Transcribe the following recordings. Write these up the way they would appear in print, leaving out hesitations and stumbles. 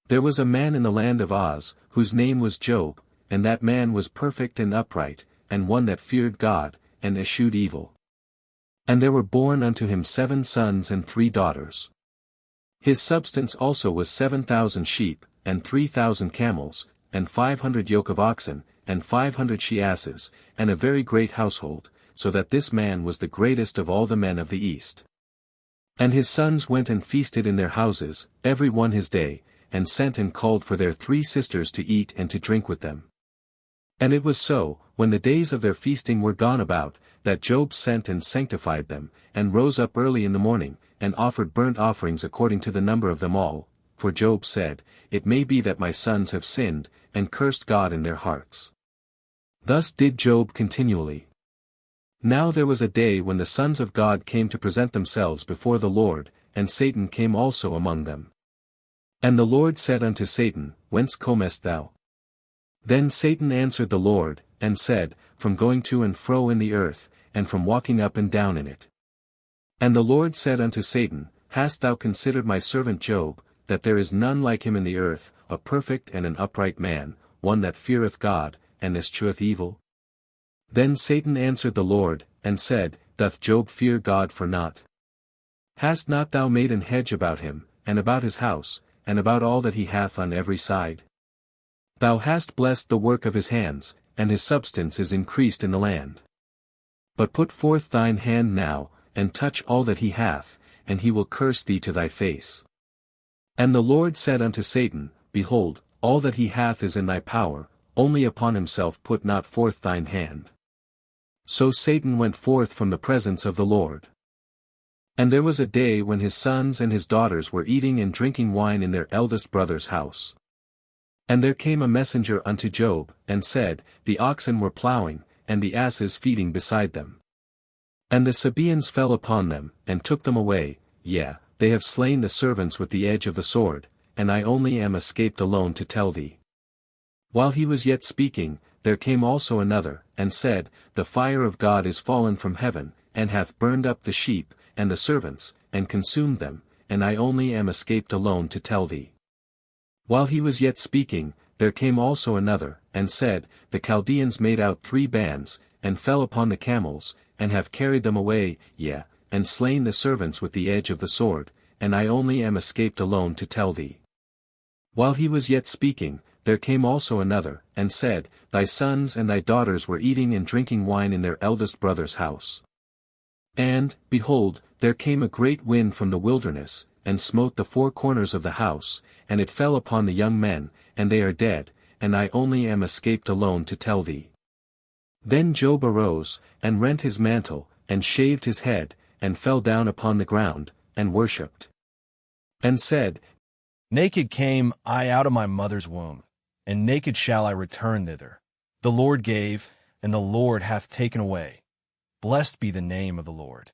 There was a man in the land of Oz, whose name was Job, and that man was perfect and upright, and one that feared God, and eschewed evil. And there were born unto him 7 sons and 3 daughters. His substance also was 7,000 sheep, and 3,000 camels, and 500 yoke of oxen, and 500 she-asses, and a very great household, so that this man was the greatest of all the men of the east. And his sons went and feasted in their houses, every one his day, and sent and called for their 3 sisters to eat and to drink with them. And it was so, when the days of their feasting were gone about, that Job sent and sanctified them, and rose up early in the morning, and offered burnt offerings according to the number of them all, for Job said, It may be that my sons have sinned, and cursed God in their hearts. Thus did Job continually. Now there was a day when the sons of God came to present themselves before the Lord, and Satan came also among them. And the Lord said unto Satan, Whence comest thou? Then Satan answered the Lord, and said, From going to and fro in the earth, and from walking up and down in it. And the Lord said unto Satan, Hast thou considered my servant Job, that there is none like him in the earth, a perfect and an upright man, one that feareth God, and escheweth evil? Then Satan answered the Lord, and said, Doth Job fear God for naught? Hast not thou made an hedge about him, and about his house, and about all that he hath on every side? Thou hast blessed the work of his hands, and his substance is increased in the land. But put forth thine hand now, and touch all that he hath, and he will curse thee to thy face. And the Lord said unto Satan, Behold, all that he hath is in thy power, only upon himself put not forth thine hand. So Satan went forth from the presence of the Lord. And there was a day when his sons and his daughters were eating and drinking wine in their eldest brother's house. And there came a messenger unto Job, and said, The oxen were plowing, and the asses feeding beside them. And the Sabaeans fell upon them, and took them away, yea, they have slain the servants with the edge of the sword, and I only am escaped alone to tell thee. While he was yet speaking, there came also another, and said, The fire of God is fallen from heaven, and hath burned up the sheep, and the servants, and consumed them, and I only am escaped alone to tell thee. While he was yet speaking, there came also another, and said, The Chaldeans made out 3 bands, and fell upon the camels, and have carried them away, yea, and slain the servants with the edge of the sword, and I only am escaped alone to tell thee. While he was yet speaking, there came also another, and said, Thy sons and thy daughters were eating and drinking wine in their eldest brother's house. And, behold, there came a great wind from the wilderness, and smote the 4 corners of the house, and it fell upon the young men, and they are dead, and I only am escaped alone to tell thee. Then Job arose, and rent his mantle, and shaved his head, and fell down upon the ground, and worshipped. And said, Naked came I out of my mother's womb, and naked shall I return thither. The Lord gave, and the Lord hath taken away. Blessed be the name of the Lord.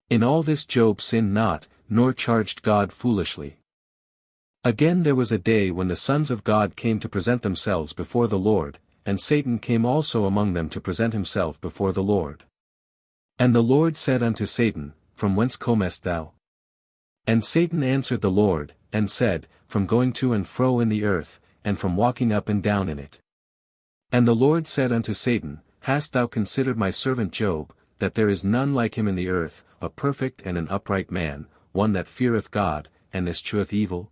In all this Job sinned not, nor charged God foolishly. Again there was a day when the sons of God came to present themselves before the Lord, and Satan came also among them to present himself before the Lord. And the Lord said unto Satan, From whence comest thou? And Satan answered the Lord, and said, From going to and fro in the earth, and from walking up and down in it. And the Lord said unto Satan, Hast thou considered my servant Job, that there is none like him in the earth, a perfect and an upright man, one that feareth God, and escheweth evil?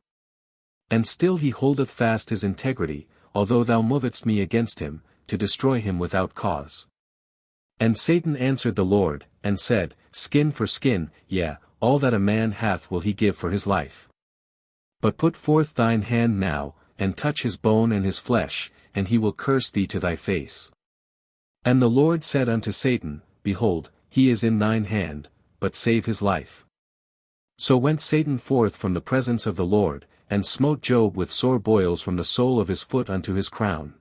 And still he holdeth fast his integrity, although thou movest me against him, to destroy him without cause. And Satan answered the Lord, and said, Skin for skin, yea, all that a man hath will he give for his life. But put forth thine hand now, and touch his bone and his flesh, and he will curse thee to thy face. And the Lord said unto Satan, Behold, he is in thine hand, but save his life. So went Satan forth from the presence of the Lord, and smote Job with sore boils from the sole of his foot unto his crown.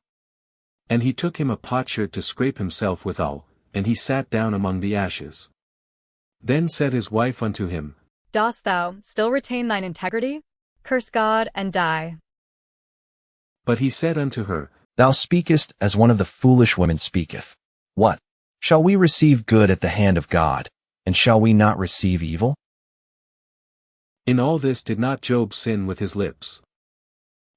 And he took him a potsherd to scrape himself withal, and he sat down among the ashes. Then said his wife unto him, Dost thou still retain thine integrity? Curse God and die. But he said unto her, Thou speakest as one of the foolish women speaketh. What? Shall we receive good at the hand of God, and shall we not receive evil? In all this did not Job sin with his lips.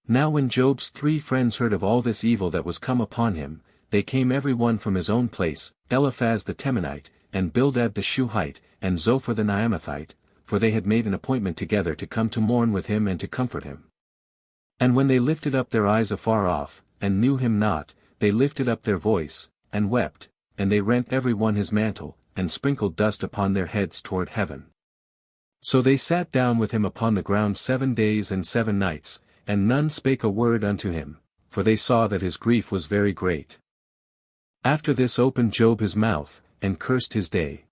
Now when Job's 3 friends heard of all this evil that was come upon him, they came every one from his own place, Eliphaz the Temanite, and Bildad the Shuhite, and Zophar the Naamathite, for they had made an appointment together to come to mourn with him and to comfort him. And when they lifted up their eyes afar off, and knew him not, they lifted up their voice, and wept, and they rent every one his mantle, and sprinkled dust upon their heads toward heaven. So they sat down with him upon the ground 7 days and 7 nights, and none spake a word unto him, for they saw that his grief was very great. After this opened Job his mouth, and cursed his day.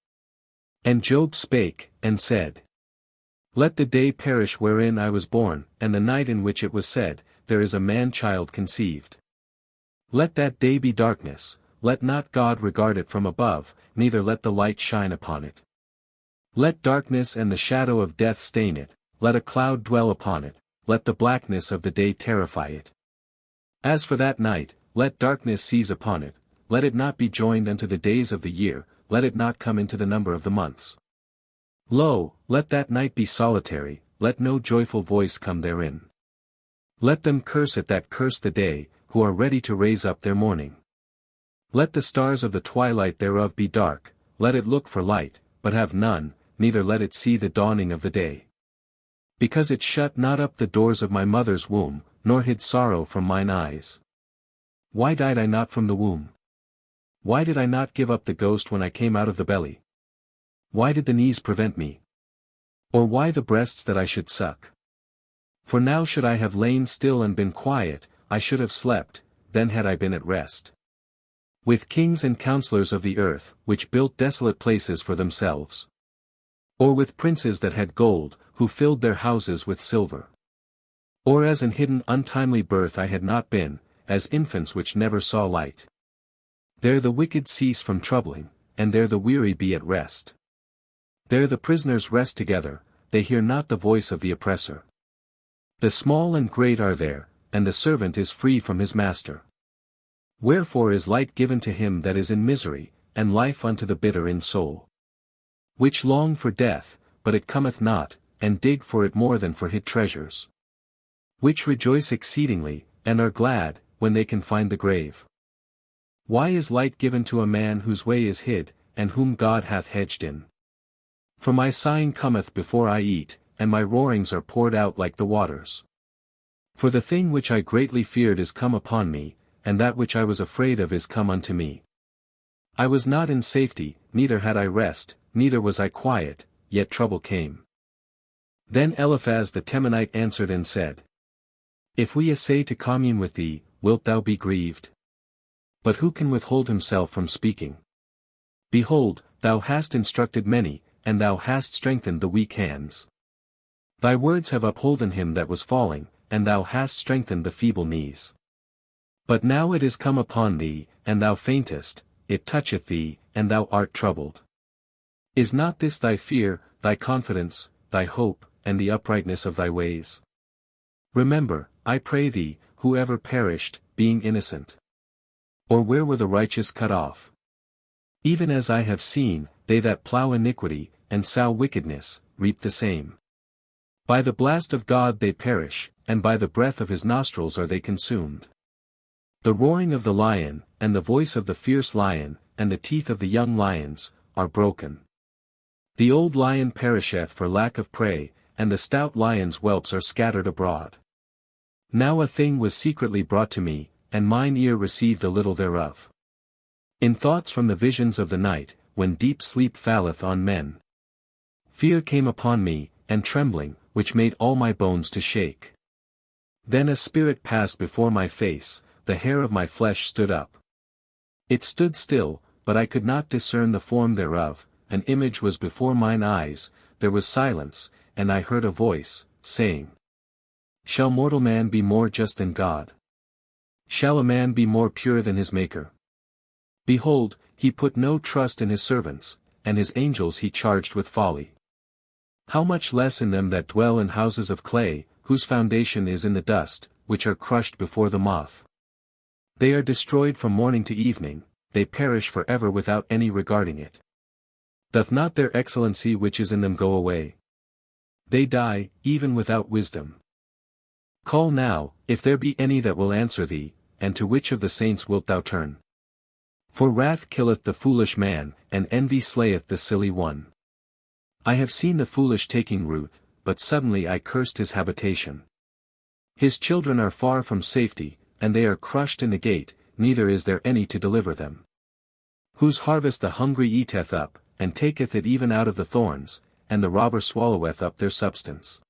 And Job spake, and said, Let the day perish wherein I was born, and the night in which it was said, There is a man-child conceived. Let that day be darkness, let not God regard it from above, neither let the light shine upon it. Let darkness and the shadow of death stain it, let a cloud dwell upon it, let the blackness of the day terrify it. As for that night, let darkness seize upon it, let it not be joined unto the days of the year, let it not come into the number of the months. Lo, let that night be solitary, let no joyful voice come therein. Let them curse it that curse the day, who are ready to raise up their mourning. Let the stars of the twilight thereof be dark, let it look for light, but have none, neither let it see the dawning of the day. Because it shut not up the doors of my mother's womb, nor hid sorrow from mine eyes. Why died I not from the womb? Why did I not give up the ghost when I came out of the belly? Why did the knees prevent me? Or why the breasts that I should suck? For now should I have lain still and been quiet, I should have slept, then had I been at rest. With kings and counselors of the earth, which built desolate places for themselves. Or with princes that had gold, who filled their houses with silver. Or as an hidden untimely birth I had not been, as infants which never saw light. There the wicked cease from troubling, and there the weary be at rest. There the prisoners rest together, they hear not the voice of the oppressor. The small and great are there, and the servant is free from his master. Wherefore is light given to him that is in misery, and life unto the bitter in soul. Which long for death, but it cometh not, and dig for it more than for hid treasures. Which rejoice exceedingly, and are glad, when they can find the grave. Why is light given to a man whose way is hid, and whom God hath hedged in? For my sighing cometh before I eat, and my roarings are poured out like the waters. For the thing which I greatly feared is come upon me, and that which I was afraid of is come unto me. I was not in safety, neither had I rest, neither was I quiet, yet trouble came. Then Eliphaz the Temanite answered and said, If we essay to commune with thee, wilt thou be grieved? But who can withhold himself from speaking? Behold, thou hast instructed many, and thou hast strengthened the weak hands. Thy words have upholden him that was falling, and thou hast strengthened the feeble knees. But now it is come upon thee, and thou faintest, it toucheth thee, and thou art troubled. Is not this thy fear, thy confidence, thy hope, and the uprightness of thy ways? Remember, I pray thee, who ever perished, being innocent? Or where were the righteous cut off? Even as I have seen, they that plough iniquity, and sow wickedness, reap the same. By the blast of God they perish, and by the breath of his nostrils are they consumed. The roaring of the lion, and the voice of the fierce lion, and the teeth of the young lions, are broken. The old lion perisheth for lack of prey, and the stout lion's whelps are scattered abroad. Now a thing was secretly brought to me, and mine ear received a little thereof. In thoughts from the visions of the night, when deep sleep falleth on men. Fear came upon me, and trembling, which made all my bones to shake. Then a spirit passed before my face, the hair of my flesh stood up. It stood still, but I could not discern the form thereof, an image was before mine eyes, there was silence, and I heard a voice, saying, Shall mortal man be more just than God? Shall a man be more pure than his Maker? Behold, he put no trust in his servants, and his angels he charged with folly. How much less in them that dwell in houses of clay, whose foundation is in the dust, which are crushed before the moth. They are destroyed from morning to evening, they perish for ever without any regarding it. Doth not their excellency which is in them go away? They die, even without wisdom. Call now, if there be any that will answer thee, and to which of the saints wilt thou turn? For wrath killeth the foolish man, and envy slayeth the silly one. I have seen the foolish taking root, but suddenly I cursed his habitation. His children are far from safety, and they are crushed in the gate, neither is there any to deliver them. Whose harvest the hungry eateth up, and taketh it even out of the thorns, and the robber swalloweth up their substance.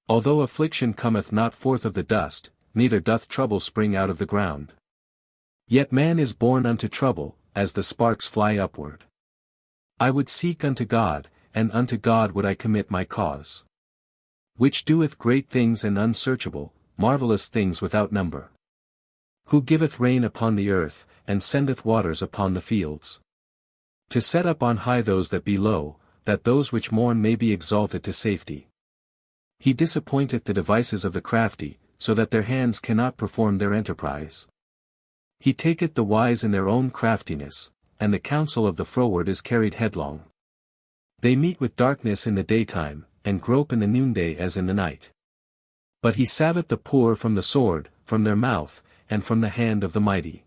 Although affliction cometh not forth of the dust, neither doth trouble spring out of the ground. Yet man is born unto trouble, as the sparks fly upward. I would seek unto God, and unto God would I commit my cause. Which doeth great things and unsearchable, marvellous things without number. Who giveth rain upon the earth, and sendeth waters upon the fields. To set up on high those that be low, that those which mourn may be exalted to safety. He disappointeth the devices of the crafty, so that their hands cannot perform their enterprise. He taketh the wise in their own craftiness, and the counsel of the froward is carried headlong. They meet with darkness in the daytime, and grope in the noonday as in the night. But he saveth the poor from the sword, from their mouth, and from the hand of the mighty.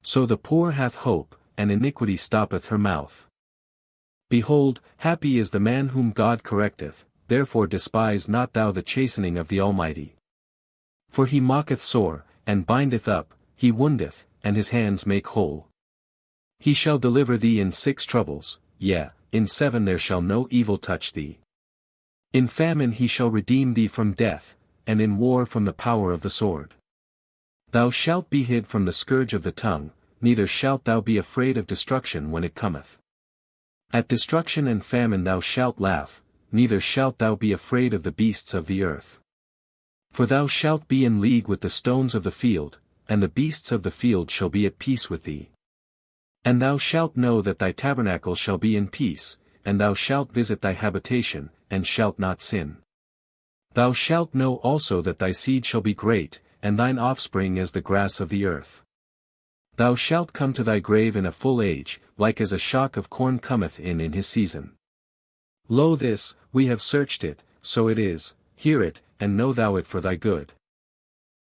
So the poor hath hope, and iniquity stoppeth her mouth. Behold, happy is the man whom God correcteth, therefore despise not thou the chastening of the Almighty. For he mocketh sore, and bindeth up, he woundeth, and his hands make whole. He shall deliver thee in 6 troubles, yea, in 7 there shall no evil touch thee. In famine he shall redeem thee from death, and in war from the power of the sword. Thou shalt be hid from the scourge of the tongue, neither shalt thou be afraid of destruction when it cometh. At destruction and famine thou shalt laugh, neither shalt thou be afraid of the beasts of the earth. For thou shalt be in league with the stones of the field, and the beasts of the field shall be at peace with thee. And thou shalt know that thy tabernacle shall be in peace, and thou shalt visit thy habitation, and shalt not sin. Thou shalt know also that thy seed shall be great, and thine offspring as the grass of the earth. Thou shalt come to thy grave in a full age, like as a shock of corn cometh in his season. Lo this, we have searched it, so it is, hear it, and know thou it for thy good.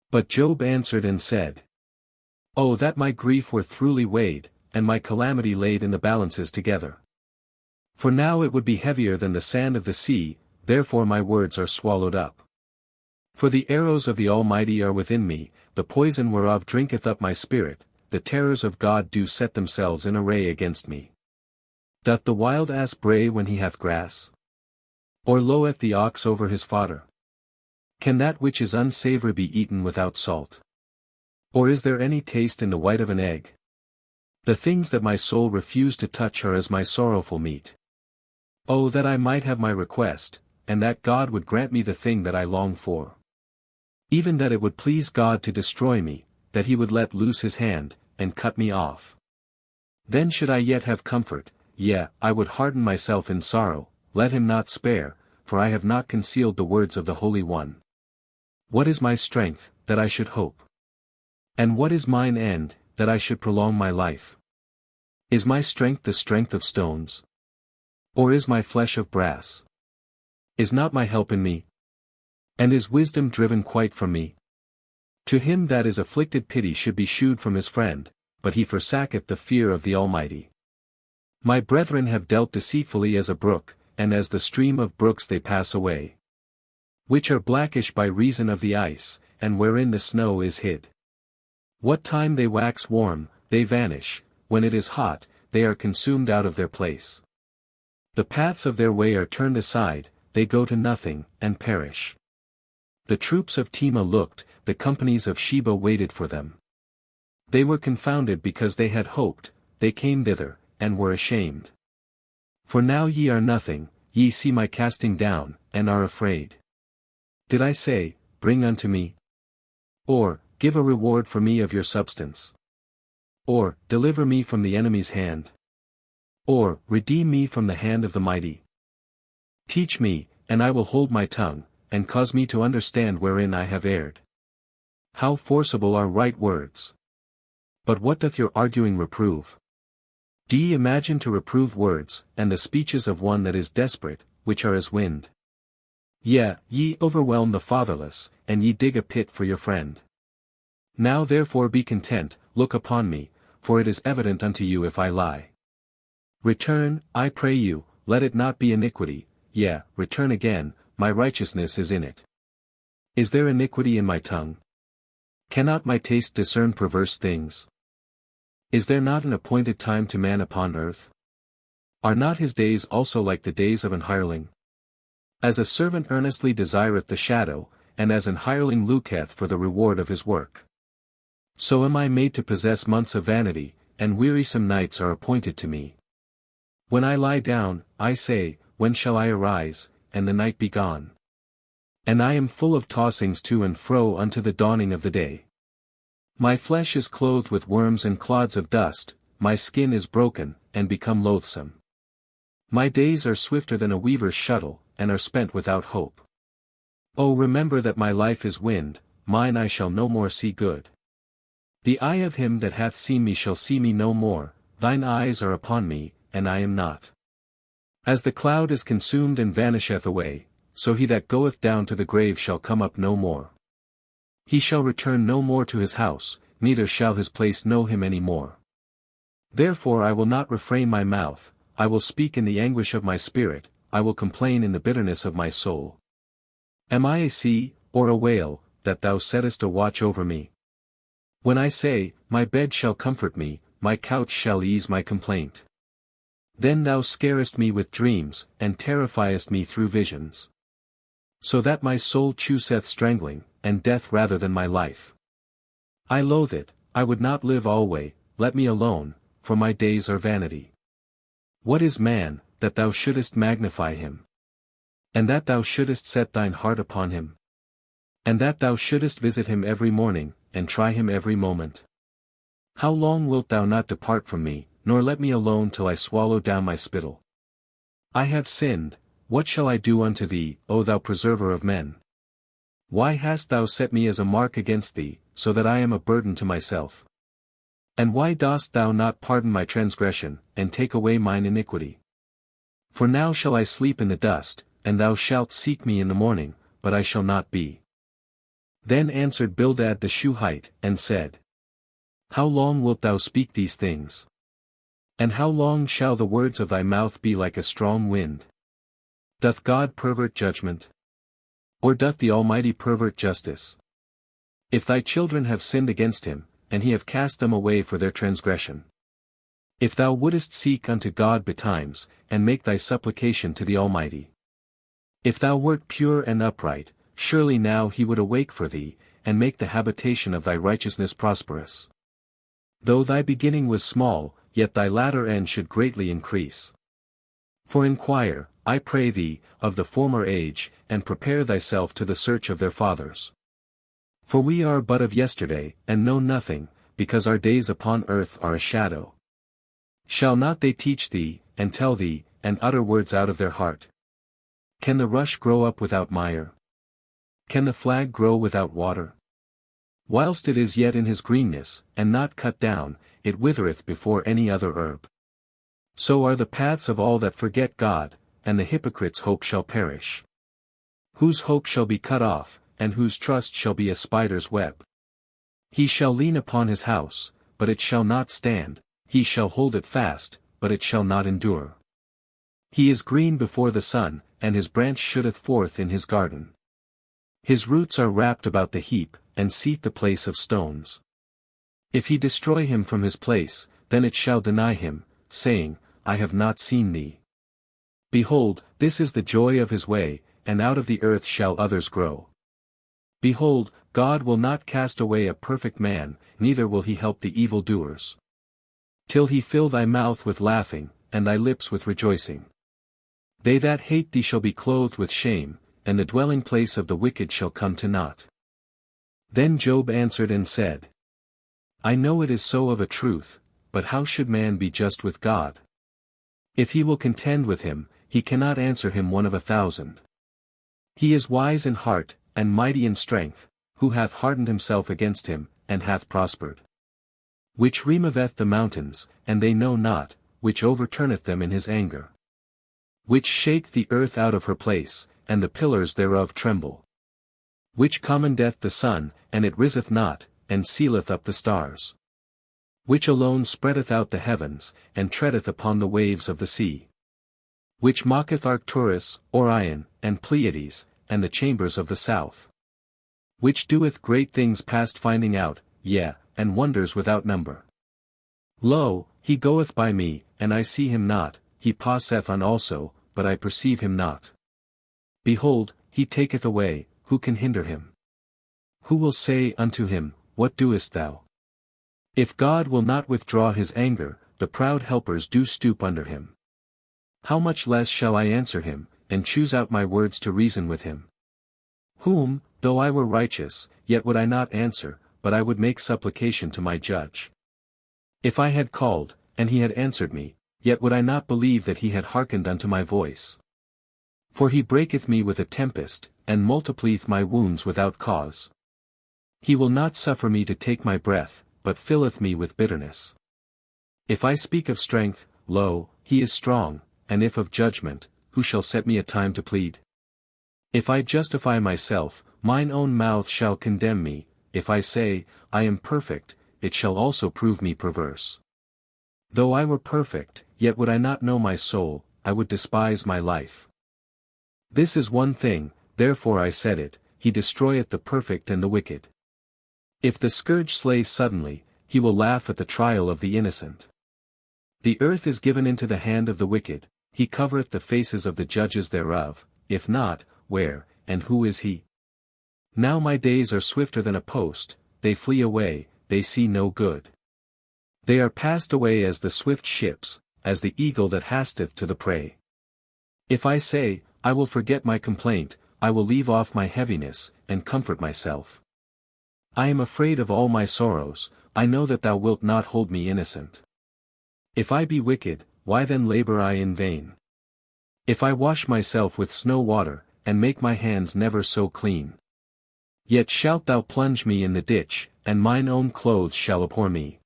But Job answered and said, O that my grief were throughly weighed, and my calamity laid in the balances together. For now it would be heavier than the sand of the sea, therefore my words are swallowed up. For the arrows of the Almighty are within me, the poison whereof drinketh up my spirit, the terrors of God do set themselves in array against me. Doth the wild ass bray when he hath grass? Or loweth the ox over his fodder? Can that which is unsavory be eaten without salt? Or is there any taste in the white of an egg? The things that my soul refused to touch are as my sorrowful meat. Oh that I might have my request, and that God would grant me the thing that I long for. Even that it would please God to destroy me, that he would let loose his hand, and cut me off. Then should I yet have comfort, yea, I would harden myself in sorrow, let him not spare, for I have not concealed the words of the Holy One. What is my strength, that I should hope? And what is mine end, that I should prolong my life? Is my strength the strength of stones? Or is my flesh of brass? Is not my help in me? And is wisdom driven quite from me? To him that is afflicted pity should be shewed from his friend, but he forsaketh the fear of the Almighty. My brethren have dealt deceitfully as a brook, and as the stream of brooks they pass away. Which are blackish by reason of the ice, and wherein the snow is hid. What time they wax warm, they vanish, when it is hot, they are consumed out of their place. The paths of their way are turned aside, they go to nothing, and perish. The troops of Tema looked, the companies of Sheba waited for them. They were confounded because they had hoped, they came thither, and were ashamed. For now ye are nothing, ye see my casting down, and are afraid. Did I say, bring unto me? Or, give a reward for me of your substance? Or, deliver me from the enemy's hand? Or, redeem me from the hand of the mighty? Teach me, and I will hold my tongue, and cause me to understand wherein I have erred. How forcible are right words! But what doth your arguing reprove? Do ye imagine to reprove words, and the speeches of one that is desperate, which are as wind? Yea, ye overwhelm the fatherless, and ye dig a pit for your friend. Now therefore be content, look upon me, for it is evident unto you if I lie. Return, I pray you, let it not be iniquity, yea, return again, my righteousness is in it. Is there iniquity in my tongue? Cannot my taste discern perverse things? Is there not an appointed time to man upon earth? Are not his days also like the days of an hireling? As a servant earnestly desireth the shadow, and as an hireling looketh for the reward of his work. So am I made to possess months of vanity, and wearisome nights are appointed to me. When I lie down, I say, when shall I arise, and the night be gone? And I am full of tossings to and fro unto the dawning of the day. My flesh is clothed with worms and clods of dust, my skin is broken, and become loathsome. My days are swifter than a weaver's shuttle, and are spent without hope. O remember that my life is wind, mine I shall no more see good. The eye of him that hath seen me shall see me no more, thine eyes are upon me, and I am not. As the cloud is consumed and vanisheth away, so he that goeth down to the grave shall come up no more. He shall return no more to his house, neither shall his place know him any more. Therefore I will not refrain my mouth, I will speak in the anguish of my spirit, I will complain in the bitterness of my soul. Am I a sea, or a whale, that thou settest a watch over me? When I say, my bed shall comfort me, my couch shall ease my complaint. Then thou scarest me with dreams, and terrifiest me through visions. So that my soul chooseth strangling, and death rather than my life. I loathe it, I would not live alway, let me alone, for my days are vanity. What is man, that thou shouldest magnify him? And that thou shouldest set thine heart upon him? And that thou shouldest visit him every morning, and try him every moment? How long wilt thou not depart from me, nor let me alone till I swallow down my spittle? I have sinned, what shall I do unto thee, O thou preserver of men? Why hast thou set me as a mark against thee, so that I am a burden to myself? And why dost thou not pardon my transgression, and take away mine iniquity? For now shall I sleep in the dust, and thou shalt seek me in the morning, but I shall not be. Then answered Bildad the Shuhite, and said, How long wilt thou speak these things? And how long shall the words of thy mouth be like a strong wind? Doth God pervert judgment? Or doth the Almighty pervert justice? If thy children have sinned against him, and he have cast them away for their transgression. If thou wouldest seek unto God betimes, and make thy supplication to the Almighty. If thou wert pure and upright, surely now he would awake for thee, and make the habitation of thy righteousness prosperous. Though thy beginning was small, yet thy latter end should greatly increase. For inquire, I pray thee, of the former age, and prepare thyself to the search of their fathers. For we are but of yesterday, and know nothing, because our days upon earth are a shadow. Shall not they teach thee, and tell thee, and utter words out of their heart? Can the rush grow up without mire? Can the flag grow without water? Whilst it is yet in his greenness, and not cut down, it withereth before any other herb. So are the paths of all that forget God, and the hypocrite's hope shall perish. Whose hope shall be cut off, and whose trust shall be a spider's web. He shall lean upon his house, but it shall not stand, he shall hold it fast, but it shall not endure. He is green before the sun, and his branch shooteth forth in his garden. His roots are wrapped about the heap, and seat the place of stones. If he destroy him from his place, then it shall deny him, saying, I have not seen thee. Behold, this is the joy of his way, and out of the earth shall others grow. Behold, God will not cast away a perfect man, neither will he help the evildoers. Till he fill thy mouth with laughing, and thy lips with rejoicing. They that hate thee shall be clothed with shame, and the dwelling place of the wicked shall come to naught. Then Job answered and said, I know it is so of a truth, but how should man be just with God? If he will contend with him, he cannot answer him 1 of 1,000. He is wise in heart, and mighty in strength, who hath hardened himself against him, and hath prospered. Which removeth the mountains, and they know not, which overturneth them in his anger. Which shake the earth out of her place, and the pillars thereof tremble. Which commandeth the sun, and it riseth not, and sealeth up the stars. Which alone spreadeth out the heavens, and treadeth upon the waves of the sea. Which mocketh Arcturus, Orion, and Pleiades, and the chambers of the south. Which doeth great things past finding out, yea, and wonders without number. Lo, he goeth by me, and I see him not, he passeth on also, but I perceive him not. Behold, he taketh away, who can hinder him? Who will say unto him, What doest thou? If God will not withdraw his anger, the proud helpers do stoop under him. How much less shall I answer him, and choose out my words to reason with him? Whom, though I were righteous, yet would I not answer, but I would make supplication to my judge. If I had called, and he had answered me, yet would I not believe that he had hearkened unto my voice. For he breaketh me with a tempest, and multiplieth my wounds without cause. He will not suffer me to take my breath, but filleth me with bitterness. If I speak of strength, lo, he is strong, and if of judgment, who shall set me a time to plead? If I justify myself, mine own mouth shall condemn me, if I say, I am perfect, it shall also prove me perverse. Though I were perfect, yet would I not know my soul, I would despise my life. This is one thing, therefore I said it, he destroyeth the perfect and the wicked. If the scourge slay suddenly, he will laugh at the trial of the innocent. The earth is given into the hand of the wicked, he covereth the faces of the judges thereof, if not, where, and who is he? Now my days are swifter than a post, they flee away, they see no good. They are passed away as the swift ships, as the eagle that hasteth to the prey. If I say, I will forget my complaint, I will leave off my heaviness, and comfort myself. I am afraid of all my sorrows, I know that thou wilt not hold me innocent. If I be wicked, why then labor I in vain? If I wash myself with snow water, and make my hands never so clean. Yet shalt thou plunge me in the ditch, and mine own clothes shall abhor me.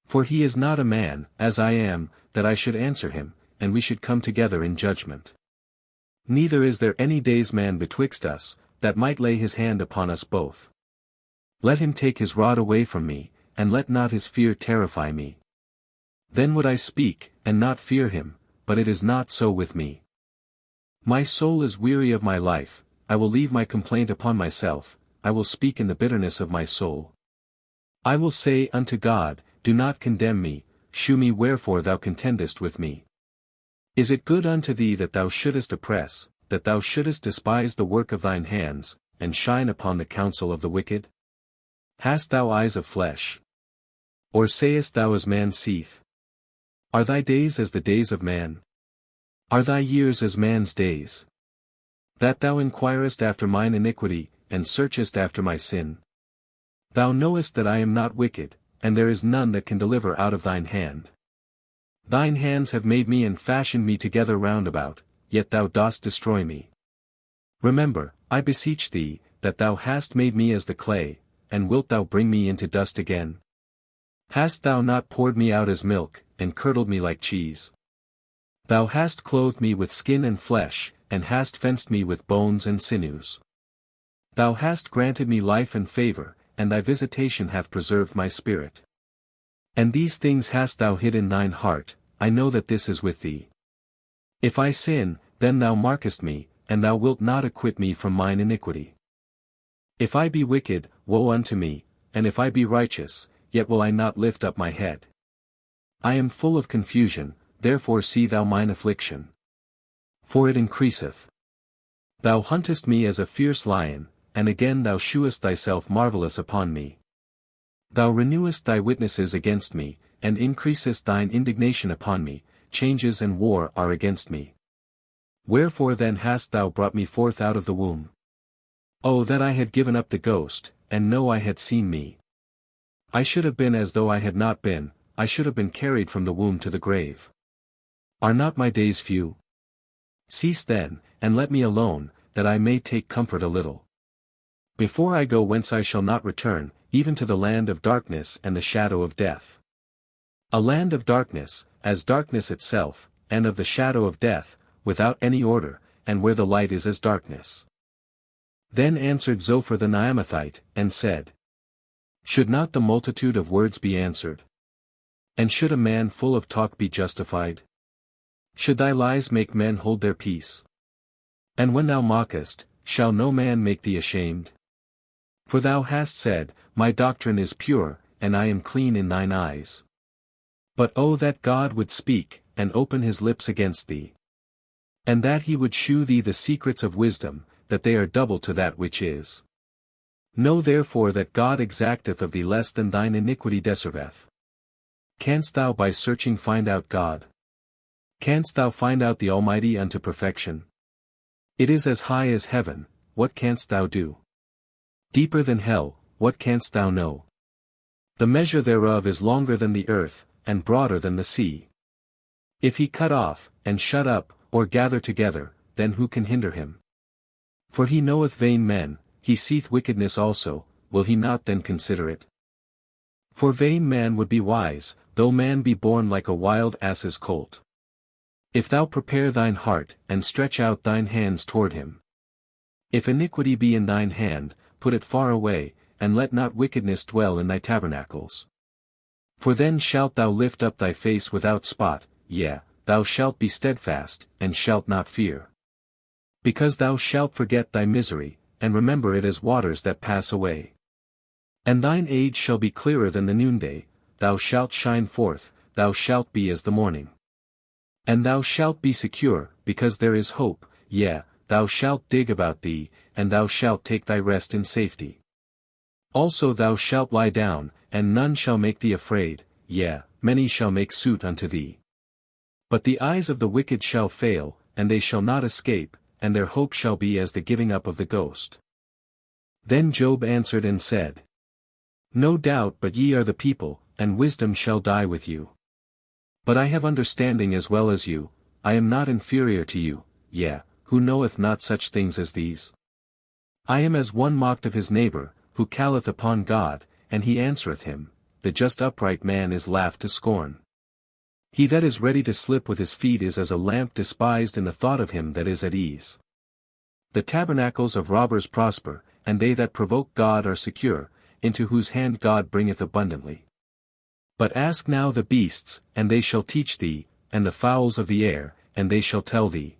For he is not a man, as I am, that I should answer him, and we should come together in judgment. Neither is there any day's man betwixt us, that might lay his hand upon us both. Let him take his rod away from me, and let not his fear terrify me. Then would I speak, and not fear him, but it is not so with me. My soul is weary of my life, I will leave my complaint upon myself, I will speak in the bitterness of my soul. I will say unto God, Do not condemn me, shew me wherefore thou contendest with me. Is it good unto thee that thou shouldest oppress, that thou shouldest despise the work of thine hands, and shine upon the counsel of the wicked? Hast thou eyes of flesh? Or sayest thou as man seeth? Are thy days as the days of man? Are thy years as man's days? That thou inquirest after mine iniquity, and searchest after my sin? Thou knowest that I am not wicked, and there is none that can deliver out of thine hand. Thine hands have made me and fashioned me together round about, yet thou dost destroy me. Remember, I beseech thee, that thou hast made me as the clay, and wilt thou bring me into dust again? Hast thou not poured me out as milk, and curdled me like cheese? Thou hast clothed me with skin and flesh, and hast fenced me with bones and sinews. Thou hast granted me life and favor, and thy visitation hath preserved my spirit. And these things hast thou hid in thine heart, I know that this is with thee. If I sin, then thou markest me, and thou wilt not acquit me from mine iniquity. If I be wicked, woe unto me, and if I be righteous, yet will I not lift up my head. I am full of confusion, therefore see thou mine affliction. For it increaseth. Thou huntest me as a fierce lion, and again thou shewest thyself marvellous upon me. Thou renewest thy witnesses against me, and increasest thine indignation upon me, changes and war are against me. Wherefore then hast thou brought me forth out of the womb? Oh that I had given up the ghost, and know I had seen me. I should have been as though I had not been, I should have been carried from the womb to the grave. Are not my days few? Cease then, and let me alone, that I may take comfort a little. Before I go whence I shall not return, even to the land of darkness and the shadow of death. A land of darkness, as darkness itself, and of the shadow of death, without any order, and where the light is as darkness. Then answered Zophar the Naamathite, and said, Should not the multitude of words be answered? And should a man full of talk be justified? Should thy lies make men hold their peace? And when thou mockest, shall no man make thee ashamed? For thou hast said, My doctrine is pure, and I am clean in thine eyes. But oh that God would speak, and open his lips against thee. And that he would shew thee the secrets of wisdom, that they are double to that which is. Know therefore that God exacteth of thee less than thine iniquity deserveth. Canst thou by searching find out God? Canst thou find out the Almighty unto perfection? It is as high as heaven, what canst thou do? Deeper than hell, what canst thou know? The measure thereof is longer than the earth, and broader than the sea. If he cut off, and shut up, or gather together, then who can hinder him? For he knoweth vain men, he seeth wickedness also, will he not then consider it? For vain man would be wise, though man be born like a wild ass's colt. If thou prepare thine heart, and stretch out thine hands toward him. If iniquity be in thine hand, put it far away, and let not wickedness dwell in thy tabernacles. For then shalt thou lift up thy face without spot, yea, thou shalt be steadfast, and shalt not fear. Because thou shalt forget thy misery, and remember it as waters that pass away. And thine age shall be clearer than the noonday, thou shalt shine forth, thou shalt be as the morning. And thou shalt be secure, because there is hope, yea, thou shalt dig about thee, and thou shalt take thy rest in safety. Also thou shalt lie down, and none shall make thee afraid, yea, many shall make suit unto thee. But the eyes of the wicked shall fail, and they shall not escape, and their hope shall be as the giving up of the ghost. Then Job answered and said, No doubt but ye are the people, and wisdom shall die with you. But I have understanding as well as you, I am not inferior to you, yea, who knoweth not such things as these? I am as one mocked of his neighbor, who calleth upon God, and he answereth him, the just upright man is laughed to scorn. He that is ready to slip with his feet is as a lamp despised in the thought of him that is at ease. The tabernacles of robbers prosper, and they that provoke God are secure, into whose hand God bringeth abundantly. But ask now the beasts, and they shall teach thee, and the fowls of the air, and they shall tell thee.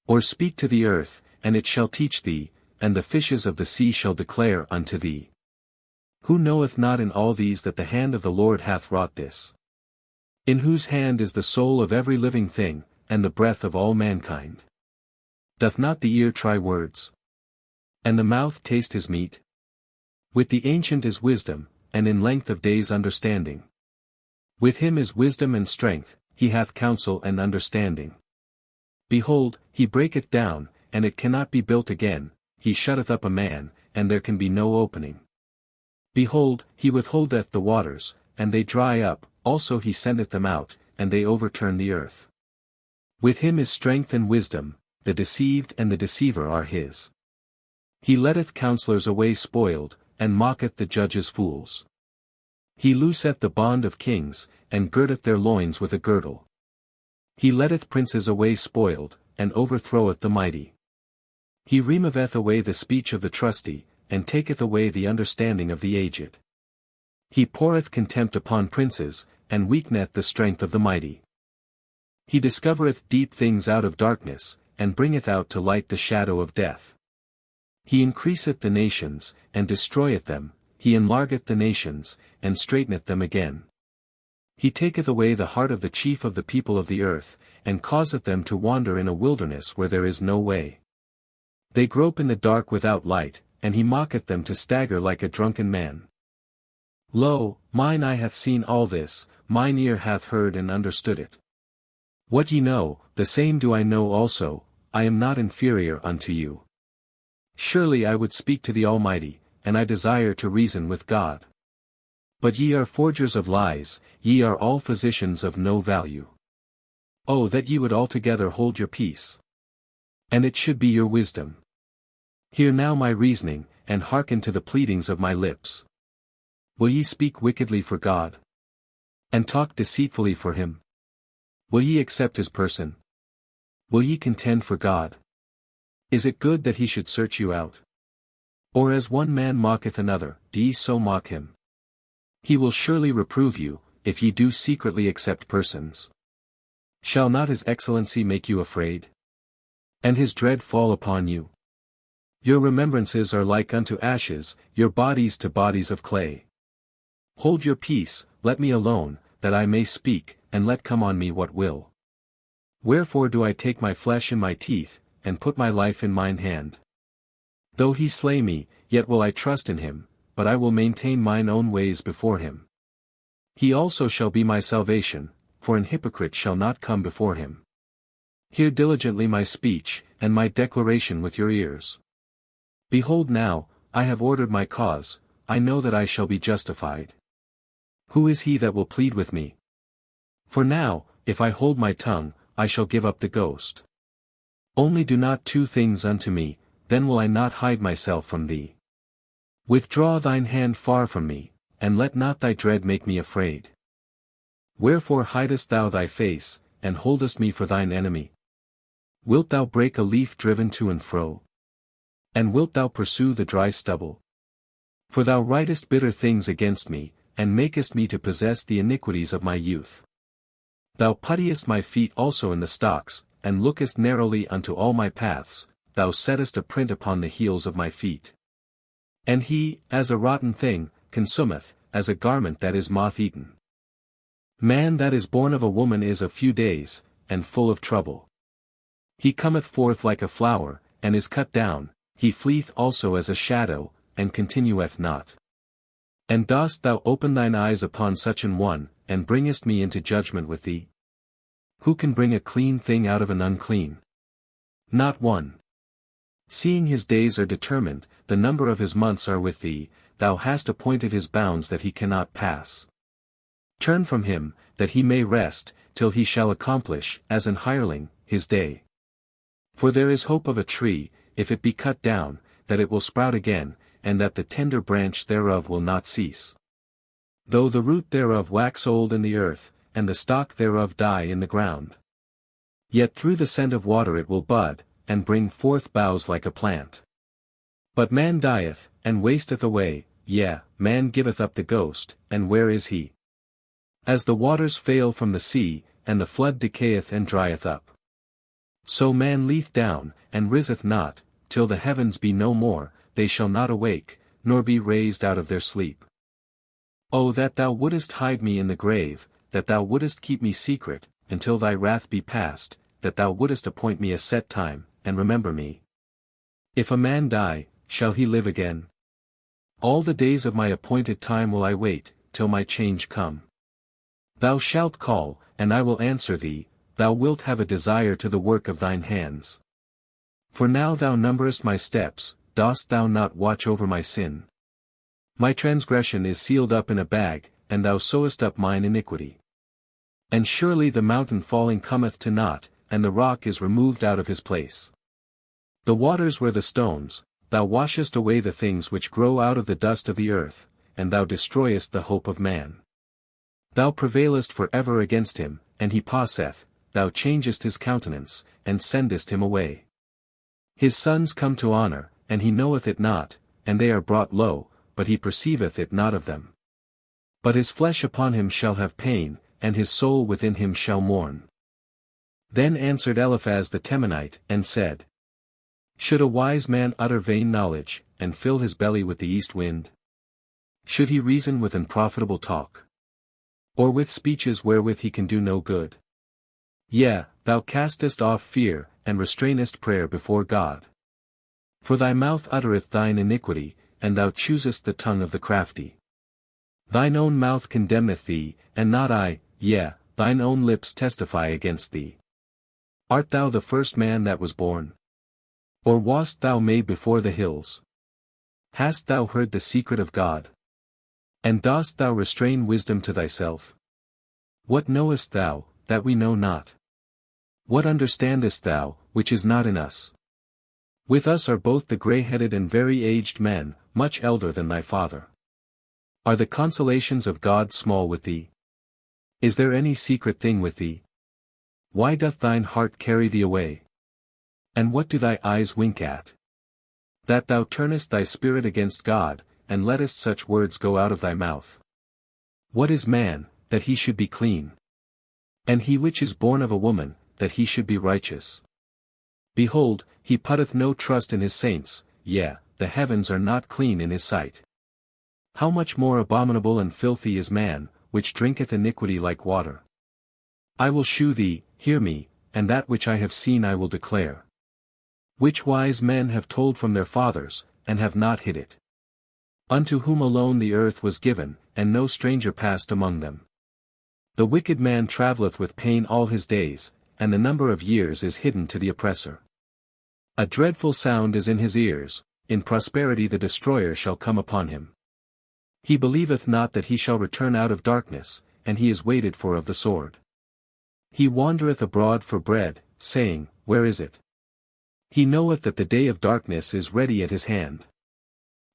Or speak to the earth, and it shall teach thee, and the fishes of the sea shall declare unto thee. Who knoweth not in all these that the hand of the Lord hath wrought this? In whose hand is the soul of every living thing, and the breath of all mankind? Doth not the ear try words? And the mouth taste his meat? With the ancient is wisdom, and in length of days understanding. With him is wisdom and strength, he hath counsel and understanding. Behold, he breaketh down, and it cannot be built again, he shutteth up a man, and there can be no opening. Behold, he withholdeth the waters, and they dry up, also he sendeth them out, and they overturn the earth. With him is strength and wisdom, the deceived and the deceiver are his. He letteth counselors away spoiled, and mocketh the judges fools. He looseth the bond of kings, and girdeth their loins with a girdle. He letteth princes away spoiled, and overthroweth the mighty. He removeth away the speech of the trusty, and taketh away the understanding of the aged. He poureth contempt upon princes, and weakeneth the strength of the mighty. He discovereth deep things out of darkness, and bringeth out to light the shadow of death. He increaseth the nations, and destroyeth them, he enlargeth the nations, and straighteneth them again. He taketh away the heart of the chief of the people of the earth, and causeth them to wander in a wilderness where there is no way. They grope in the dark without light, and he mocketh them to stagger like a drunken man. Lo, mine eye hath seen all this, mine ear hath heard and understood it. What ye know, the same do I know also, I am not inferior unto you. Surely I would speak to the Almighty, and I desire to reason with God. But ye are forgers of lies, ye are all physicians of no value. Oh that ye would altogether hold your peace! And it should be your wisdom. Hear now my reasoning, and hearken to the pleadings of my lips. Will ye speak wickedly for God? And talk deceitfully for him? Will ye accept his person? Will ye contend for God? Is it good that he should search you out? Or as one man mocketh another, do ye so mock him? He will surely reprove you, if ye do secretly accept persons. Shall not his excellency make you afraid? And his dread fall upon you? Your remembrances are like unto ashes, your bodies to bodies of clay. Hold your peace, let me alone, that I may speak, and let come on me what will. Wherefore do I take my flesh in my teeth, and put my life in mine hand? Though he slay me, yet will I trust in him, but I will maintain mine own ways before him. He also shall be my salvation, for an hypocrite shall not come before him. Hear diligently my speech, and my declaration with your ears. Behold now, I have ordered my cause, I know that I shall be justified. Who is he that will plead with me? For now, if I hold my tongue, I shall give up the ghost. Only do not two things unto me, then will I not hide myself from thee. Withdraw thine hand far from me, and let not thy dread make me afraid. Wherefore hidest thou thy face, and holdest me for thine enemy? Wilt thou break a leaf driven to and fro? And wilt thou pursue the dry stubble? For thou writest bitter things against me, and makest me to possess the iniquities of my youth. Thou puttiest my feet also in the stocks, and lookest narrowly unto all my paths, thou settest a print upon the heels of my feet. And he, as a rotten thing, consumeth, as a garment that is moth-eaten. Man that is born of a woman is of few days, and full of trouble. He cometh forth like a flower, and is cut down, he fleeth also as a shadow, and continueth not. And dost thou open thine eyes upon such an one, and bringest me into judgment with thee? Who can bring a clean thing out of an unclean? Not one. Seeing his days are determined, the number of his months are with thee, thou hast appointed his bounds that he cannot pass. Turn from him, that he may rest, till he shall accomplish, as an hireling, his day. For there is hope of a tree, if it be cut down, that it will sprout again, and that the tender branch thereof will not cease. Though the root thereof wax old in the earth, and the stock thereof die in the ground. Yet through the scent of water it will bud, and bring forth boughs like a plant. But man dieth, and wasteth away, yea, man giveth up the ghost, and where is he? As the waters fail from the sea, and the flood decayeth and drieth up. So man leeth down, and riseth not, till the heavens be no more, they shall not awake, nor be raised out of their sleep. O that thou wouldest hide me in the grave, that thou wouldest keep me secret, until thy wrath be past, that thou wouldest appoint me a set time, and remember me. If a man die, shall he live again? All the days of my appointed time will I wait, till my change come. Thou shalt call, and I will answer thee, thou wilt have a desire to the work of thine hands. For now thou numberest my steps, dost thou not watch over my sin? My transgression is sealed up in a bag, and thou sewest up mine iniquity. And surely the mountain falling cometh to naught, and the rock is removed out of his place. The waters were the stones, thou washest away the things which grow out of the dust of the earth, and thou destroyest the hope of man. Thou prevailest for ever against him, and he passeth, thou changest his countenance, and sendest him away. His sons come to honor, and he knoweth it not, and they are brought low, but he perceiveth it not of them. But his flesh upon him shall have pain, and his soul within him shall mourn. Then answered Eliphaz the Temanite, and said, Should a wise man utter vain knowledge, and fill his belly with the east wind? Should he reason with unprofitable talk? Or with speeches wherewith he can do no good? Yea, thou castest off fear, and restrainest prayer before God. For thy mouth uttereth thine iniquity, and thou choosest the tongue of the crafty. Thine own mouth condemneth thee, and not I, yea, thine own lips testify against thee. Art thou the first man that was born? Or wast thou made before the hills? Hast thou heard the secret of God? And dost thou restrain wisdom to thyself? What knowest thou, that we know not? What understandest thou, which is not in us? With us are both the grey-headed and very aged men, much elder than thy father. Are the consolations of God small with thee? Is there any secret thing with thee? Why doth thine heart carry thee away? And what do thy eyes wink at? That thou turnest thy spirit against God, and lettest such words go out of thy mouth. What is man, that he should be clean? And he which is born of a woman, that he should be righteous? Behold, he putteth no trust in his saints, yea, the heavens are not clean in his sight. How much more abominable and filthy is man, which drinketh iniquity like water? I will shew thee, hear me, and that which I have seen I will declare. Which wise men have told from their fathers, and have not hid it. Unto whom alone the earth was given, and no stranger passed among them. The wicked man travelleth with pain all his days, and the number of years is hidden to the oppressor. A dreadful sound is in his ears, in prosperity the destroyer shall come upon him. He believeth not that he shall return out of darkness, and he is waited for of the sword. He wandereth abroad for bread, saying, Where is it? He knoweth that the day of darkness is ready at his hand.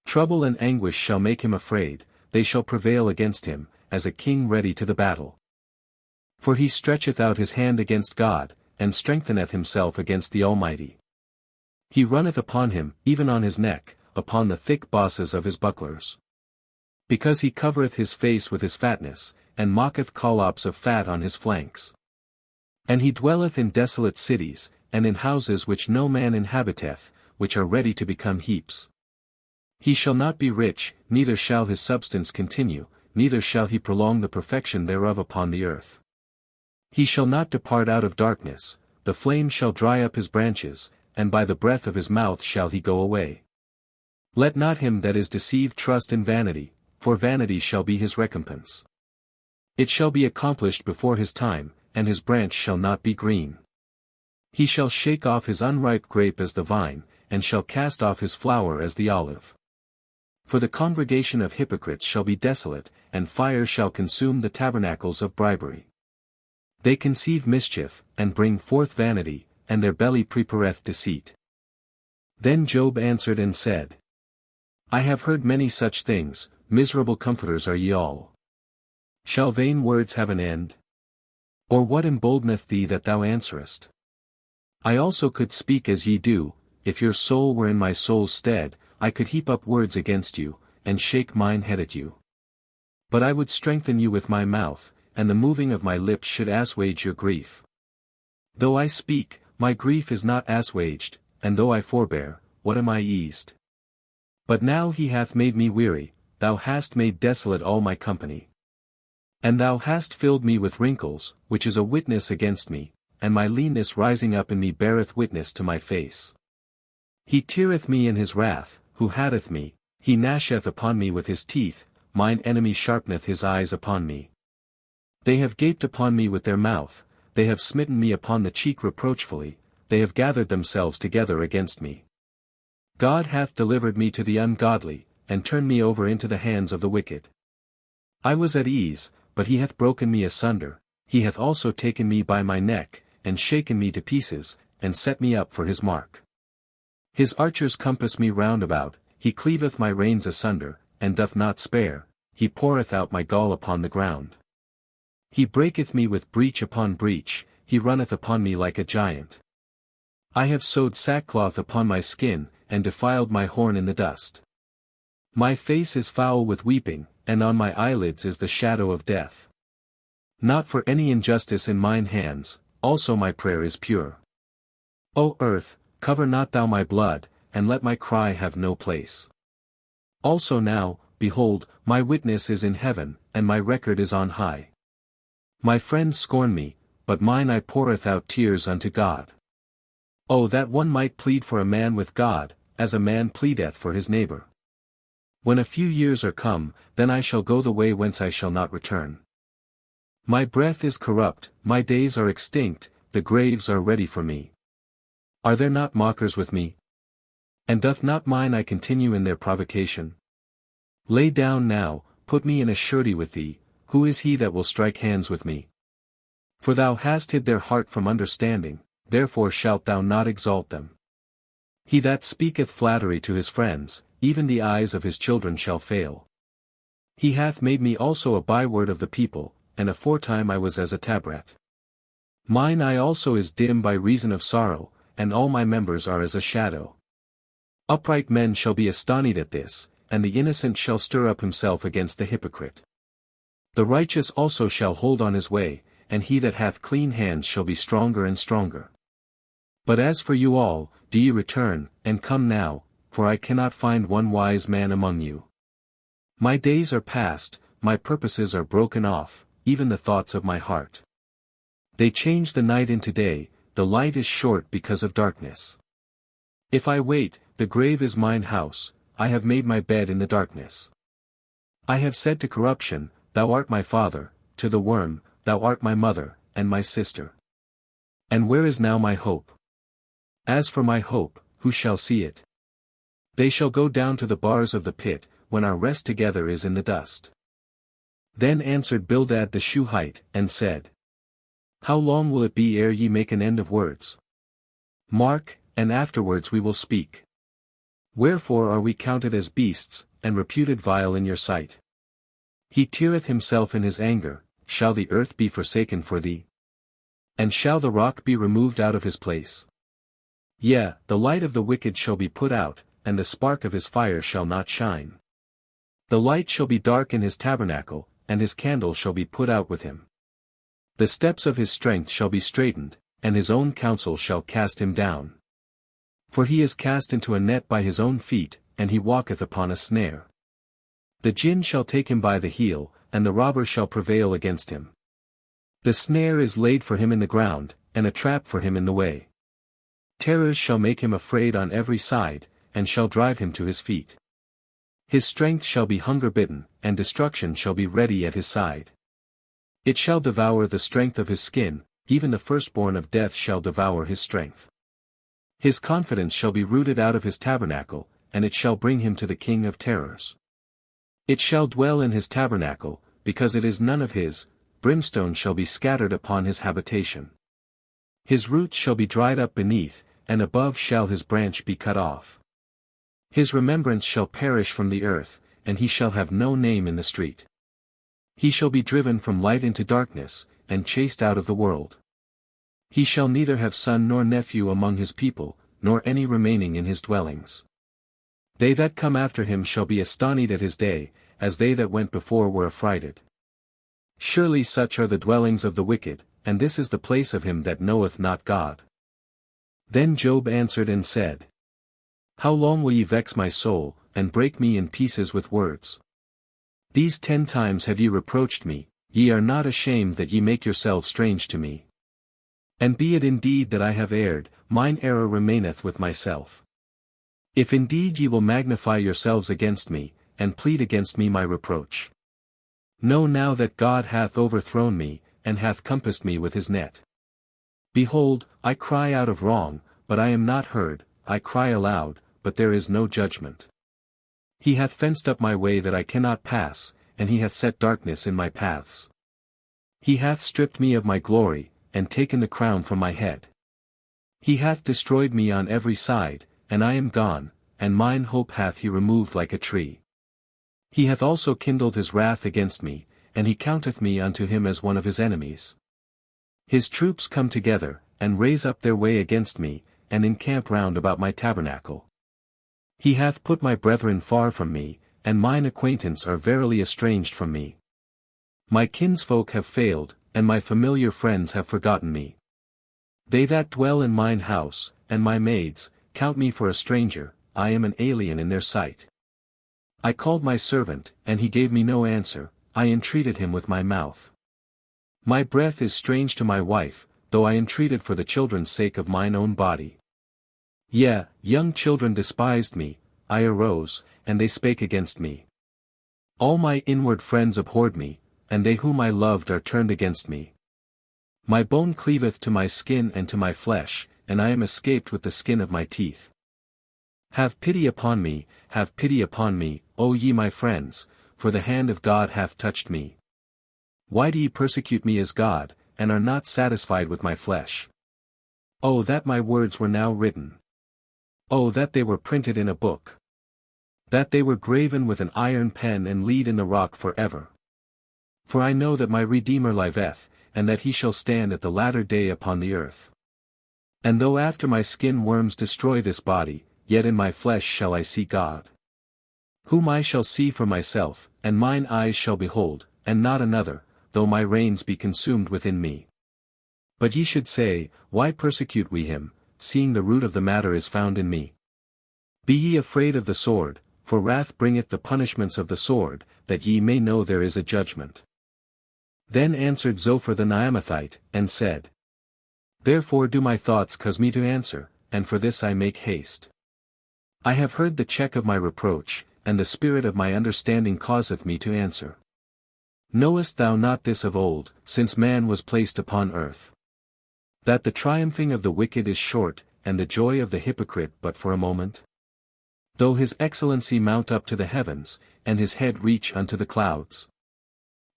Trouble and anguish shall make him afraid, they shall prevail against him, as a king ready to the battle. For he stretcheth out his hand against God, and strengtheneth himself against the Almighty. He runneth upon him, even on his neck, upon the thick bosses of his bucklers. Because he covereth his face with his fatness, and mocketh collops of fat on his flanks. And he dwelleth in desolate cities, and in houses which no man inhabiteth, which are ready to become heaps. He shall not be rich, neither shall his substance continue, neither shall he prolong the perfection thereof upon the earth. He shall not depart out of darkness, the flame shall dry up his branches, and by the breath of his mouth shall he go away. Let not him that is deceived trust in vanity, for vanity shall be his recompense. It shall be accomplished before his time, and his branch shall not be green. He shall shake off his unripe grape as the vine, and shall cast off his flower as the olive. For the congregation of hypocrites shall be desolate, and fire shall consume the tabernacles of bribery. They conceive mischief, and bring forth vanity, and their belly prepareth deceit. Then Job answered and said, I have heard many such things, miserable comforters are ye all. Shall vain words have an end? Or what emboldeneth thee that thou answerest? I also could speak as ye do, if your soul were in my soul's stead, I could heap up words against you, and shake mine head at you. But I would strengthen you with my mouth, and the moving of my lips should assuage your grief. Though I speak, my grief is not assuaged, and though I forbear, what am I eased? But now he hath made me weary, thou hast made desolate all my company. And thou hast filled me with wrinkles, which is a witness against me, and my leanness rising up in me beareth witness to my face. He teareth me in his wrath, who hateth me, he gnasheth upon me with his teeth, mine enemy sharpeneth his eyes upon me. They have gaped upon me with their mouth, they have smitten me upon the cheek reproachfully, they have gathered themselves together against me. God hath delivered me to the ungodly, and turned me over into the hands of the wicked. I was at ease, but he hath broken me asunder, he hath also taken me by my neck, and shaken me to pieces, and set me up for his mark. His archers compass me round about, he cleaveth my reins asunder, and doth not spare, he poureth out my gall upon the ground. He breaketh me with breach upon breach, he runneth upon me like a giant. I have sewed sackcloth upon my skin, and defiled my horn in the dust. My face is foul with weeping, and on my eyelids is the shadow of death. Not for any injustice in mine hands, also my prayer is pure. O earth, cover not thou my blood, and let my cry have no place. Also now, behold, my witness is in heaven, and my record is on high. My friends scorn me, but mine eye poureth out tears unto God. Oh that one might plead for a man with God, as a man pleadeth for his neighbor. When a few years are come, then I shall go the way whence I shall not return. My breath is corrupt, my days are extinct, the graves are ready for me. Are there not mockers with me? And doth not mine eye continue in their provocation? Lay down now, put me in a surety with thee, who is he that will strike hands with me? For thou hast hid their heart from understanding, therefore shalt thou not exalt them. He that speaketh flattery to his friends, even the eyes of his children shall fail. He hath made me also a byword of the people, and aforetime I was as a tabret. Mine eye also is dim by reason of sorrow, and all my members are as a shadow. Upright men shall be astonished at this, and the innocent shall stir up himself against the hypocrite. The righteous also shall hold on his way, and he that hath clean hands shall be stronger and stronger. But as for you all, do ye return, and come now, for I cannot find one wise man among you. My days are past, my purposes are broken off, even the thoughts of my heart. They change the night into day, the light is short because of darkness. If I wait, the grave is mine house, I have made my bed in the darkness. I have said to corruption, Thou art my father, to the worm, Thou art my mother, and my sister. And where is now my hope? As for my hope, who shall see it? They shall go down to the bars of the pit, when our rest together is in the dust. Then answered Bildad the Shuhite, and said, How long will it be ere ye make an end of words? Mark, and afterwards we will speak. Wherefore are we counted as beasts, and reputed vile in your sight? He teareth himself in his anger, shall the earth be forsaken for thee? And shall the rock be removed out of his place? Yea, the light of the wicked shall be put out, and the spark of his fire shall not shine. The light shall be dark in his tabernacle, and his candle shall be put out with him. The steps of his strength shall be straitened, and his own counsel shall cast him down. For he is cast into a net by his own feet, and he walketh upon a snare. The jinn shall take him by the heel, and the robber shall prevail against him. The snare is laid for him in the ground, and a trap for him in the way. Terrors shall make him afraid on every side, and shall drive him to his feet. His strength shall be hunger-bitten, and destruction shall be ready at his side. It shall devour the strength of his skin, even the firstborn of death shall devour his strength. His confidence shall be rooted out of his tabernacle, and it shall bring him to the king of terrors. It shall dwell in his tabernacle, because it is none of his, brimstone shall be scattered upon his habitation. His roots shall be dried up beneath, and above shall his branch be cut off. His remembrance shall perish from the earth, and he shall have no name in the street. He shall be driven from light into darkness, and chased out of the world. He shall neither have son nor nephew among his people, nor any remaining in his dwellings. They that come after him shall be astonished at his day, as they that went before were affrighted. Surely such are the dwellings of the wicked, and this is the place of him that knoweth not God. Then Job answered and said, How long will ye vex my soul, and break me in pieces with words? These 10 times have ye reproached me, ye are not ashamed that ye make yourselves strange to me. And be it indeed that I have erred, mine error remaineth with myself. If indeed ye will magnify yourselves against me, and plead against me my reproach. Know now that God hath overthrown me, and hath compassed me with his net. Behold, I cry out of wrong, but I am not heard, I cry aloud, but there is no judgment. He hath fenced up my way that I cannot pass, and he hath set darkness in my paths. He hath stripped me of my glory, and taken the crown from my head. He hath destroyed me on every side, and I am gone, and mine hope hath he removed like a tree. He hath also kindled his wrath against me, and he counteth me unto him as one of his enemies. His troops come together, and raise up their way against me, and encamp round about my tabernacle. He hath put my brethren far from me, and mine acquaintance are verily estranged from me. My kinsfolk have failed, and my familiar friends have forgotten me. They that dwell in mine house, and my maids, count me for a stranger, I am an alien in their sight. I called my servant, and he gave me no answer, I entreated him with my mouth. My breath is strange to my wife, though I entreated for the children's sake of mine own body. Yea, young children despised me, I arose, and they spake against me. All my inward friends abhorred me, and they whom I loved are turned against me. My bone cleaveth to my skin and to my flesh, and I am escaped with the skin of my teeth. Have pity upon me, O ye my friends, for the hand of God hath touched me. Why do ye persecute me as God, and are not satisfied with my flesh? Oh that my words were now written! Oh that they were printed in a book! That they were graven with an iron pen and lead in the rock for ever. For I know that my Redeemer liveth, and that he shall stand at the latter day upon the earth. And though after my skin worms destroy this body, yet in my flesh shall I see God. Whom I shall see for myself, and mine eyes shall behold, and not another, though my reins be consumed within me. But ye should say, Why persecute we him, seeing the root of the matter is found in me? Be ye afraid of the sword, for wrath bringeth the punishments of the sword, that ye may know there is a judgment. Then answered Zophar the Naamathite, and said, Therefore do my thoughts cause me to answer, and for this I make haste. I have heard the check of my reproach, and the spirit of my understanding causeth me to answer. Knowest thou not this of old, since man was placed upon earth? That the triumphing of the wicked is short, and the joy of the hypocrite but for a moment? Though his excellency mount up to the heavens, and his head reach unto the clouds.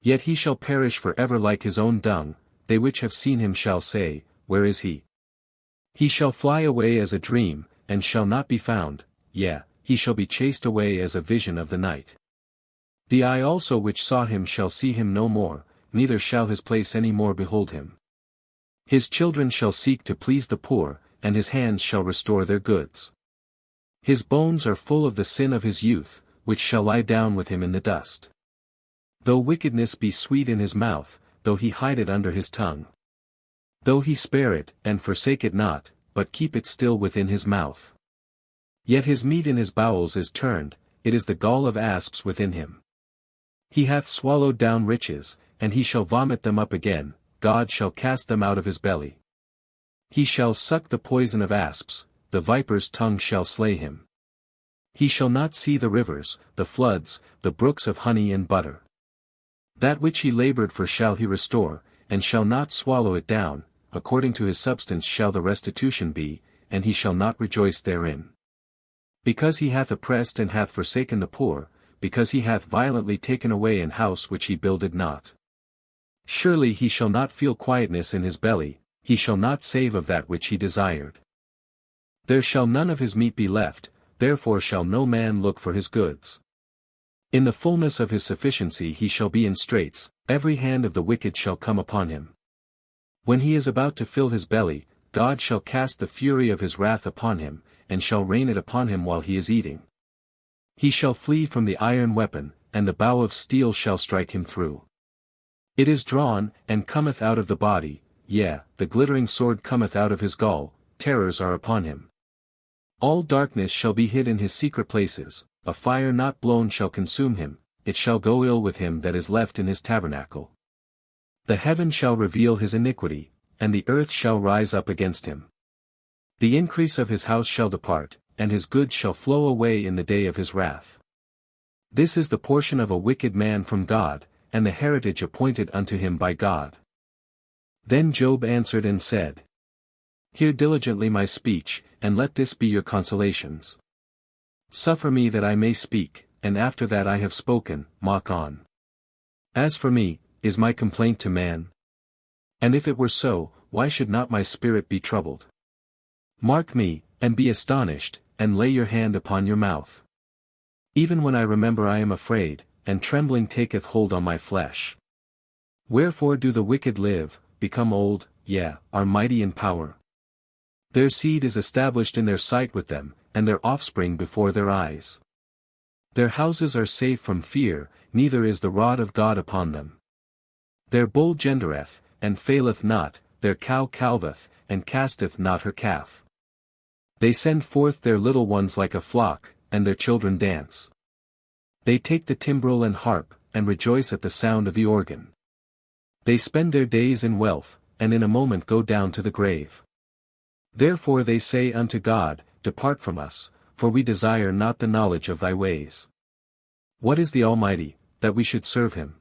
Yet he shall perish for ever like his own dung, they which have seen him shall say, Where is he? He shall fly away as a dream, and shall not be found, yea, he shall be chased away as a vision of the night. The eye also which saw him shall see him no more, neither shall his place any more behold him. His children shall seek to please the poor, and his hands shall restore their goods. His bones are full of the sin of his youth, which shall lie down with him in the dust. Though wickedness be sweet in his mouth, though he hide it under his tongue. Though he spare it, and forsake it not, but keep it still within his mouth. Yet his meat in his bowels is turned, it is the gall of asps within him. He hath swallowed down riches, and he shall vomit them up again, God shall cast them out of his belly. He shall suck the poison of asps, the viper's tongue shall slay him. He shall not see the rivers, the floods, the brooks of honey and butter. That which he labored for shall he restore, and shall not swallow it down, according to his substance shall the restitution be, and he shall not rejoice therein. Because he hath oppressed and hath forsaken the poor, because he hath violently taken away an house which he builded not. Surely he shall not feel quietness in his belly, he shall not save of that which he desired. There shall none of his meat be left, therefore shall no man look for his goods. In the fullness of his sufficiency he shall be in straits, every hand of the wicked shall come upon him. When he is about to fill his belly, God shall cast the fury of his wrath upon him, and shall rain it upon him while he is eating. He shall flee from the iron weapon, and the bow of steel shall strike him through. It is drawn, and cometh out of the body, yea, the glittering sword cometh out of his gall, terrors are upon him. All darkness shall be hid in his secret places, a fire not blown shall consume him, it shall go ill with him that is left in his tabernacle. The heaven shall reveal his iniquity, and the earth shall rise up against him. The increase of his house shall depart, and his goods shall flow away in the day of his wrath. This is the portion of a wicked man from God, and the heritage appointed unto him by God. Then Job answered and said, Hear diligently my speech, and let this be your consolations. Suffer me that I may speak, and after that I have spoken, mock on. As for me, is my complaint to man? And if it were so, why should not my spirit be troubled? Mark me, and be astonished, and lay your hand upon your mouth. Even when I remember I am afraid, and trembling taketh hold on my flesh. Wherefore do the wicked live, become old, yea, are mighty in power? Their seed is established in their sight with them, and their offspring before their eyes. Their houses are safe from fear, neither is the rod of God upon them. Their bull gendereth, and faileth not, their cow calveth, and casteth not her calf. They send forth their little ones like a flock, and their children dance. They take the timbrel and harp, and rejoice at the sound of the organ. They spend their days in wealth, and in a moment go down to the grave. Therefore they say unto God, Depart from us, for we desire not the knowledge of thy ways. What is the Almighty, that we should serve him?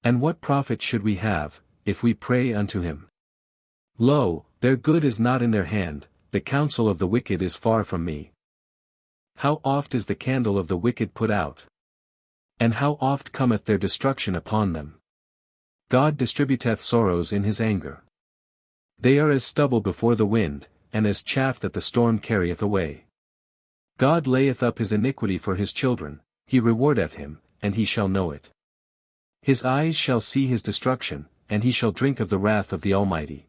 And what profit should we have, if we pray unto him? Lo, their good is not in their hand, the counsel of the wicked is far from me. How oft is the candle of the wicked put out? And how oft cometh their destruction upon them? God distributeth sorrows in his anger. They are as stubble before the wind, and as chaff that the storm carrieth away. God layeth up his iniquity for his children, he rewardeth him, and he shall know it. His eyes shall see his destruction, and he shall drink of the wrath of the Almighty.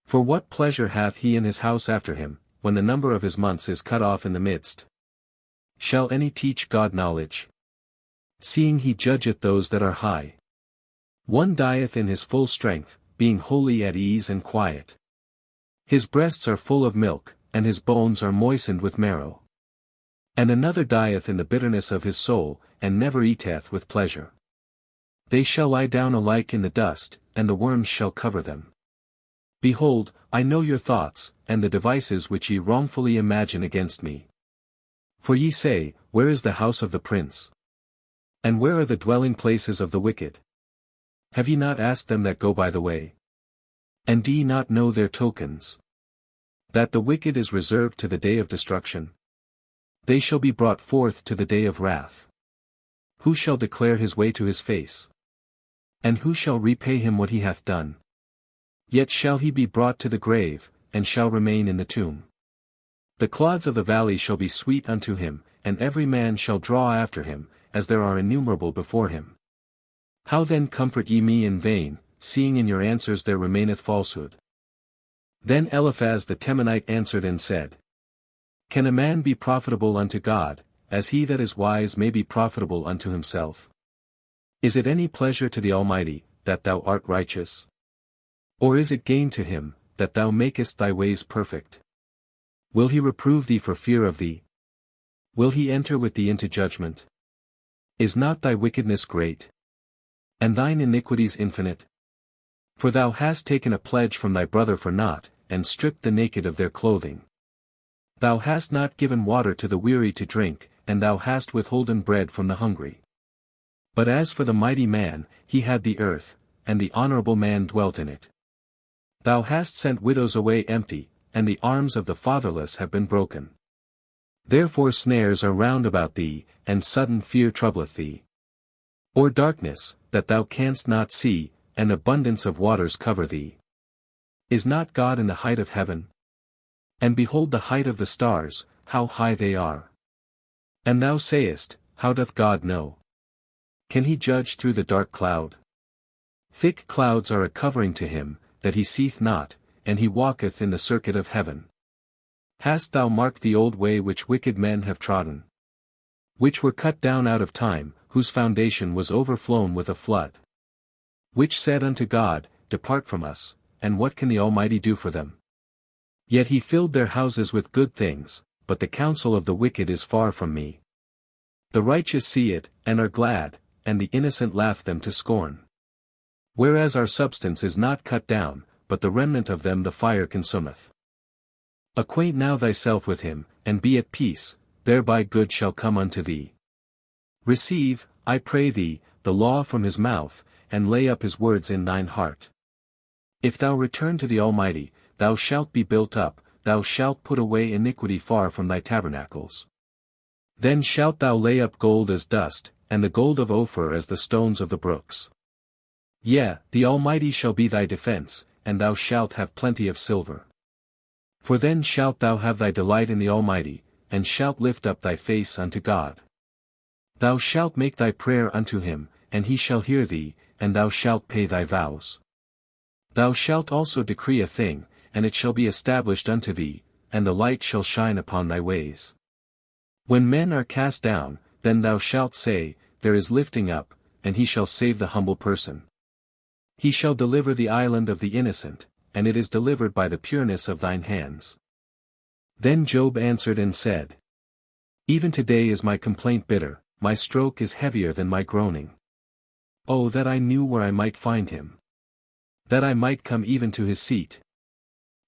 For what pleasure hath he in his house after him, when the number of his months is cut off in the midst? Shall any teach God knowledge? Seeing he judgeth those that are high. One dieth in his full strength, being wholly at ease and quiet. His breasts are full of milk, and his bones are moistened with marrow. And another dieth in the bitterness of his soul, and never eateth with pleasure. They shall lie down alike in the dust, and the worms shall cover them. Behold, I know your thoughts, and the devices which ye wrongfully imagine against me. For ye say, Where is the house of the prince? And where are the dwelling places of the wicked? Have ye not asked them that go by the way? And do ye not know their tokens? That the wicked is reserved to the day of destruction? They shall be brought forth to the day of wrath. Who shall declare his way to his face? And who shall repay him what he hath done? Yet shall he be brought to the grave, and shall remain in the tomb. The clods of the valley shall be sweet unto him, and every man shall draw after him, as there are innumerable before him. How then comfort ye me in vain, seeing in your answers there remaineth falsehood? Then Eliphaz the Temanite answered and said, Can a man be profitable unto God, as he that is wise may be profitable unto himself? Is it any pleasure to the Almighty, that thou art righteous? Or is it gain to him, that thou makest thy ways perfect? Will he reprove thee for fear of thee? Will he enter with thee into judgment? Is not thy wickedness great? And thine iniquities infinite? For thou hast taken a pledge from thy brother for naught, and stripped the naked of their clothing. Thou hast not given water to the weary to drink, and thou hast withholden bread from the hungry. But as for the mighty man, he had the earth, and the honorable man dwelt in it. Thou hast sent widows away empty, and the arms of the fatherless have been broken. Therefore snares are round about thee, and sudden fear troubleth thee. Or darkness, that thou canst not see, and abundance of waters cover thee. Is not God in the height of heaven? And behold the height of the stars, how high they are. And thou sayest, How doth God know? Can he judge through the dark cloud? Thick clouds are a covering to him, that he seeth not, and he walketh in the circuit of heaven. Hast thou marked the old way which wicked men have trodden? Which were cut down out of time, whose foundation was overflown with a flood? Which said unto God, Depart from us, and what can the Almighty do for them? Yet he filled their houses with good things, but the counsel of the wicked is far from me. The righteous see it, and are glad, and the innocent laugh them to scorn. Whereas our substance is not cut down, but the remnant of them the fire consumeth. Acquaint now thyself with him, and be at peace, thereby good shall come unto thee. Receive, I pray thee, the law from his mouth, and lay up his words in thine heart. If thou return to the Almighty, thou shalt be built up, thou shalt put away iniquity far from thy tabernacles. Then shalt thou lay up gold as dust, and the gold of Ophir as the stones of the brooks. Yea, the Almighty shall be thy defense, and thou shalt have plenty of silver. For then shalt thou have thy delight in the Almighty, and shalt lift up thy face unto God. Thou shalt make thy prayer unto him, and he shall hear thee, and thou shalt pay thy vows. Thou shalt also decree a thing, and it shall be established unto thee, and the light shall shine upon thy ways. When men are cast down, then thou shalt say, There is lifting up, and he shall save the humble person. He shall deliver the island of the innocent, and it is delivered by the pureness of thine hands. Then Job answered and said, Even today is my complaint bitter, my stroke is heavier than my groaning. Oh that I knew where I might find him! That I might come even to his seat!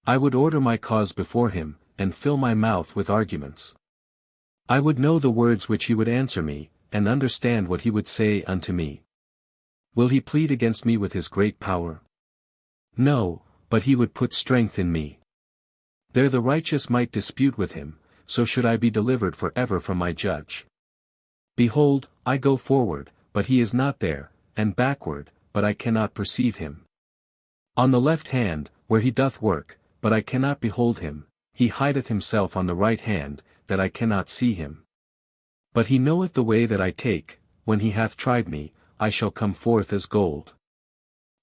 I would order my cause before him, and fill my mouth with arguments. I would know the words which he would answer me, and understand what he would say unto me. Will he plead against me with his great power? No, but he would put strength in me. There the righteous might dispute with him, so should I be delivered for ever from my judge. Behold, I go forward, but he is not there, and backward, but I cannot perceive him. On the left hand, where he doth work, but I cannot behold him, he hideth himself on the right hand, that I cannot see him. But he knoweth the way that I take, when he hath tried me, I shall come forth as gold.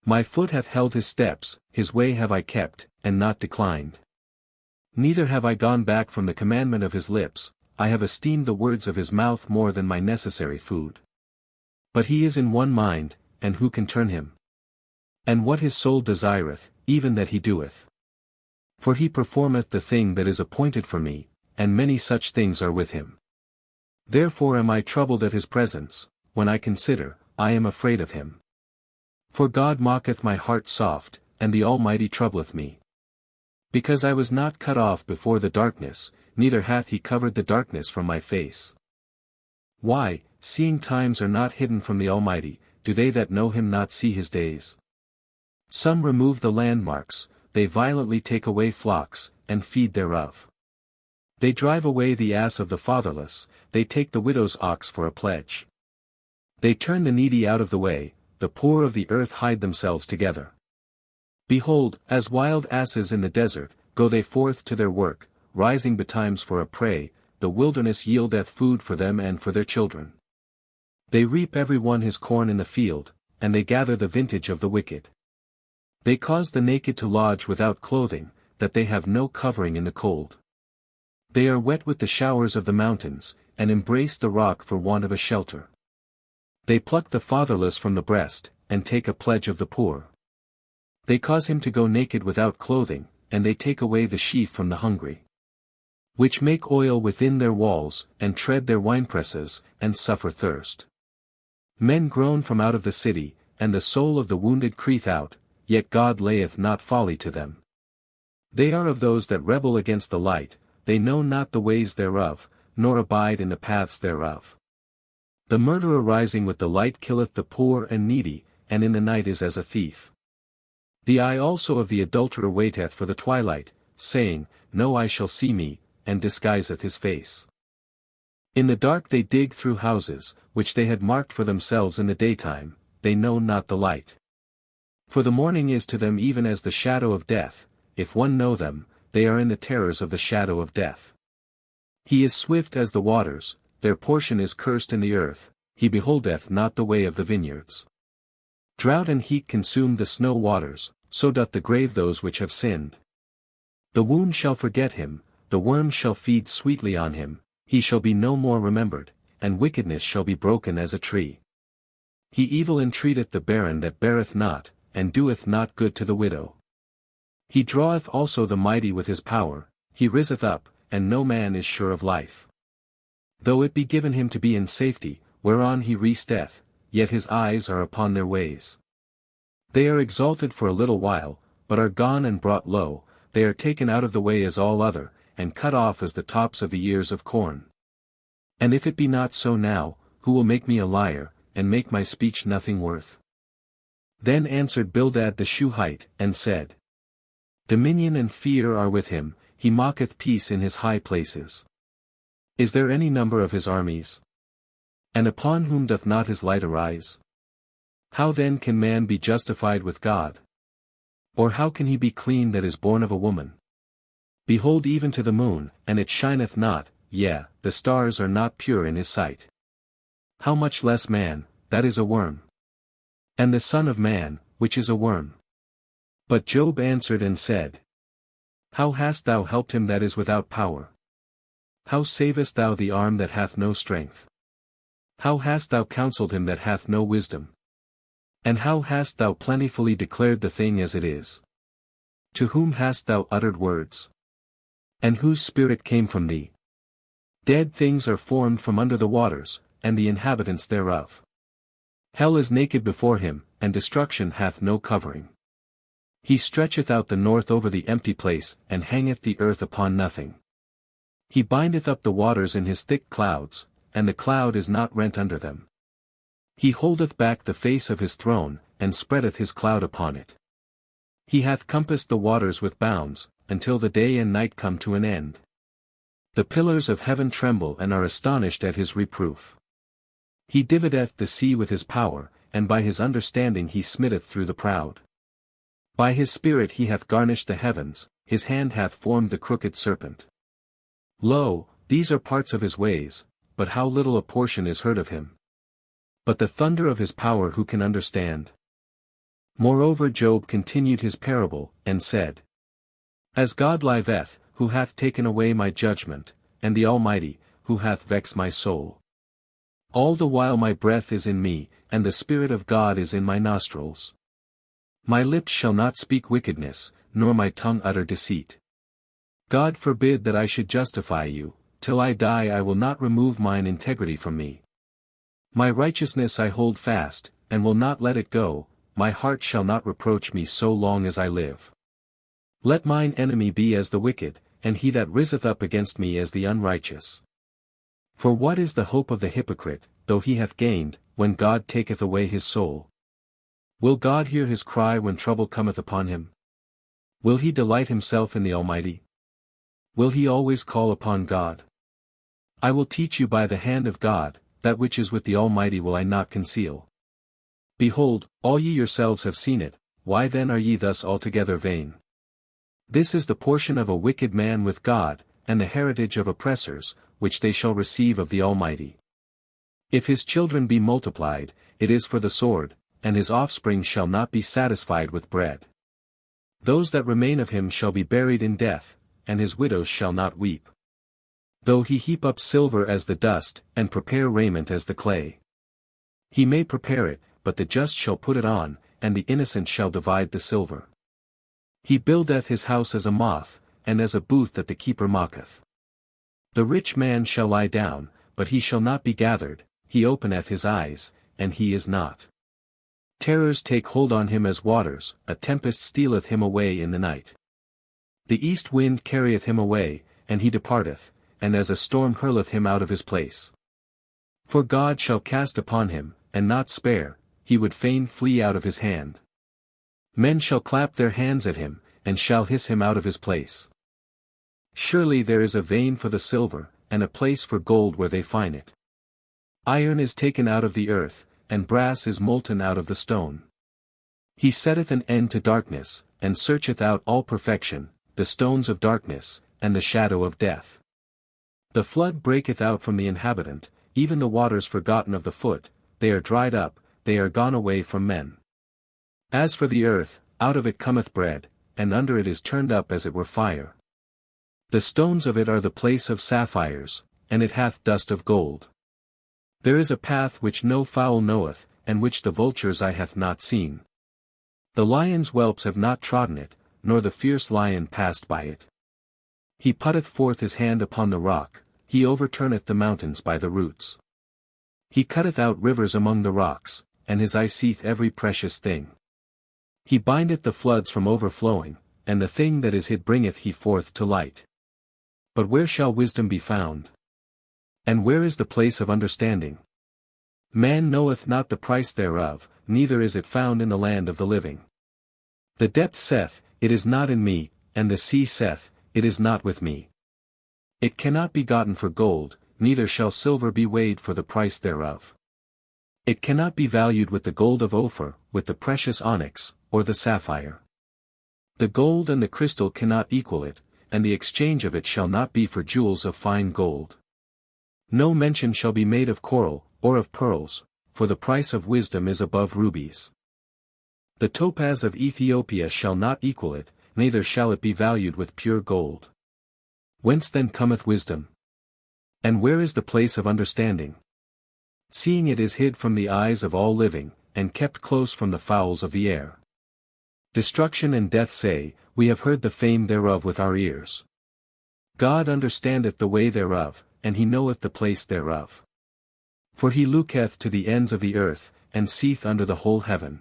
My foot hath held his steps, his way have I kept, and not declined. Neither have I gone back from the commandment of his lips, I have esteemed the words of his mouth more than my necessary food. But he is in one mind, and who can turn him? And what his soul desireth, even that he doeth. For he performeth the thing that is appointed for me, and many such things are with him. Therefore am I troubled at his presence, when I consider, I am afraid of him. For God mocketh my heart soft, and the Almighty troubleth me. Because I was not cut off before the darkness, neither hath he covered the darkness from my face. Why, seeing times are not hidden from the Almighty, do they that know him not see his days? Some remove the landmarks, they violently take away flocks, and feed thereof. They drive away the ass of the fatherless, they take the widow's ox for a pledge. They turn the needy out of the way, the poor of the earth hide themselves together. Behold, as wild asses in the desert, go they forth to their work, rising betimes for a prey, the wilderness yieldeth food for them and for their children. They reap every one his corn in the field, and they gather the vintage of the wicked. They cause the naked to lodge without clothing, that they have no covering in the cold. They are wet with the showers of the mountains, and embrace the rock for want of a shelter. They pluck the fatherless from the breast, and take a pledge of the poor. They cause him to go naked without clothing, and they take away the sheaf from the hungry. Which make oil within their walls, and tread their winepresses, and suffer thirst. Men groan from out of the city, and the soul of the wounded crieth out, yet God layeth not folly to them. They are of those that rebel against the light, they know not the ways thereof, nor abide in the paths thereof. The murderer rising with the light killeth the poor and needy, and in the night is as a thief. The eye also of the adulterer waiteth for the twilight, saying, No eye shall see me, and disguiseth his face. In the dark they dig through houses, which they had marked for themselves in the daytime, they know not the light. For the morning is to them even as the shadow of death, if one know them, they are in the terrors of the shadow of death. He is swift as the waters, their portion is cursed in the earth, he beholdeth not the way of the vineyards. Drought and heat consume the snow waters, so doth the grave those which have sinned. The wound shall forget him, the worm shall feed sweetly on him, he shall be no more remembered, and wickedness shall be broken as a tree. He evil entreateth the barren that beareth not, and doeth not good to the widow. He draweth also the mighty with his power, he riseth up, and no man is sure of life. Though it be given him to be in safety, whereon he resteth, yet his eyes are upon their ways. They are exalted for a little while, but are gone and brought low, they are taken out of the way as all other, and cut off as the tops of the ears of corn. And if it be not so now, who will make me a liar, and make my speech nothing worth? Then answered Bildad the Shuhite, and said, Dominion and fear are with him, he mocketh peace in his high places. Is there any number of his armies? And upon whom doth not his light arise? How then can man be justified with God? Or how can he be clean that is born of a woman? Behold even to the moon, and it shineth not, yea, the stars are not pure in his sight. How much less man, that is a worm? And the Son of Man, which is a worm? But Job answered and said, How hast thou helped him that is without power? How savest thou the arm that hath no strength? How hast thou counselled him that hath no wisdom? And how hast thou plentifully declared the thing as it is? To whom hast thou uttered words? And whose spirit came from thee? Dead things are formed from under the waters, and the inhabitants thereof. Hell is naked before him, and destruction hath no covering. He stretcheth out the north over the empty place, and hangeth the earth upon nothing. He bindeth up the waters in his thick clouds, and the cloud is not rent under them. He holdeth back the face of his throne, and spreadeth his cloud upon it. He hath compassed the waters with bounds, until the day and night come to an end. The pillars of heaven tremble and are astonished at his reproof. He divideth the sea with his power, and by his understanding he smitteth through the proud. By his spirit he hath garnished the heavens, his hand hath formed the crooked serpent. Lo, these are parts of his ways, but how little a portion is heard of him. But the thunder of his power who can understand? Moreover Job continued his parable, and said, As God liveth, who hath taken away my judgment, and the Almighty, who hath vexed my soul. All the while my breath is in me, and the Spirit of God is in my nostrils. My lips shall not speak wickedness, nor my tongue utter deceit. God forbid that I should justify you, till I die I will not remove mine integrity from me. My righteousness I hold fast, and will not let it go, my heart shall not reproach me so long as I live. Let mine enemy be as the wicked, and he that riseth up against me as the unrighteous. For what is the hope of the hypocrite, though he hath gained, when God taketh away his soul? Will God hear his cry when trouble cometh upon him? Will he delight himself in the Almighty? Will he always call upon God? I will teach you by the hand of God, that which is with the Almighty will I not conceal. Behold, all ye yourselves have seen it, why then are ye thus altogether vain? This is the portion of a wicked man with God, and the heritage of oppressors, which they shall receive of the Almighty. If his children be multiplied, it is for the sword, and his offspring shall not be satisfied with bread. Those that remain of him shall be buried in death, and his widows shall not weep. Though he heap up silver as the dust, and prepare raiment as the clay. He may prepare it, but the just shall put it on, and the innocent shall divide the silver. He buildeth his house as a moth, and as a booth that the keeper mocketh. The rich man shall lie down, but he shall not be gathered, he openeth his eyes, and he is not. Terrors take hold on him as waters, a tempest stealeth him away in the night. The east wind carrieth him away, and he departeth, and as a storm hurleth him out of his place. For God shall cast upon him, and not spare, he would fain flee out of his hand. Men shall clap their hands at him, and shall hiss him out of his place. Surely there is a vein for the silver, and a place for gold where they find it. Iron is taken out of the earth, and brass is molten out of the stone. He setteth an end to darkness, and searcheth out all perfection, the stones of darkness, and the shadow of death. The flood breaketh out from the inhabitant, even the waters forgotten of the foot, they are dried up, they are gone away from men. As for the earth, out of it cometh bread, and under it is turned up as it were fire. The stones of it are the place of sapphires, and it hath dust of gold. There is a path which no fowl knoweth, and which the vulture's eye hath not seen. The lion's whelps have not trodden it, nor the fierce lion passed by it. He putteth forth his hand upon the rock, he overturneth the mountains by the roots. He cutteth out rivers among the rocks, and his eye seeth every precious thing. He bindeth the floods from overflowing, and the thing that is hid bringeth he forth to light. But where shall wisdom be found? And where is the place of understanding? Man knoweth not the price thereof, neither is it found in the land of the living. The depth saith, It is not in me, and the sea saith, It is not with me. It cannot be gotten for gold, neither shall silver be weighed for the price thereof. It cannot be valued with the gold of Ophir, with the precious onyx, or the sapphire. The gold and the crystal cannot equal it, and the exchange of it shall not be for jewels of fine gold. No mention shall be made of coral, or of pearls, for the price of wisdom is above rubies. The topaz of Ethiopia shall not equal it, neither shall it be valued with pure gold. Whence then cometh wisdom? And where is the place of understanding? Seeing it is hid from the eyes of all living, and kept close from the fowls of the air. Destruction and death say, We have heard the fame thereof with our ears. God understandeth the way thereof, and he knoweth the place thereof. For he looketh to the ends of the earth, and seeth under the whole heaven.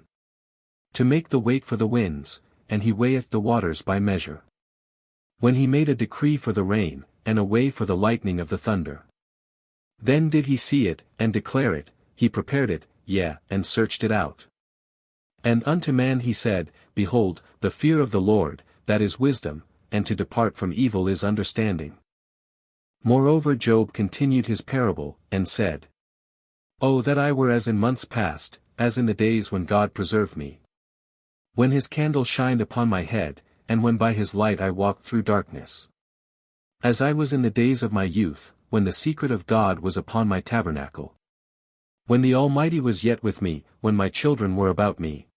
To make the weight for the winds, and he weigheth the waters by measure. When he made a decree for the rain, and a way for the lightning of the thunder. Then did he see it, and declare it, he prepared it, yea, and searched it out. And unto man he said, Behold, the fear of the Lord, that is wisdom, and to depart from evil is understanding. Moreover Job continued his parable, and said, O that I were as in months past, as in the days when God preserved me. When his candle shined upon my head, and when by his light I walked through darkness. As I was in the days of my youth, when the secret of God was upon my tabernacle. When the Almighty was yet with me, when my children were about me.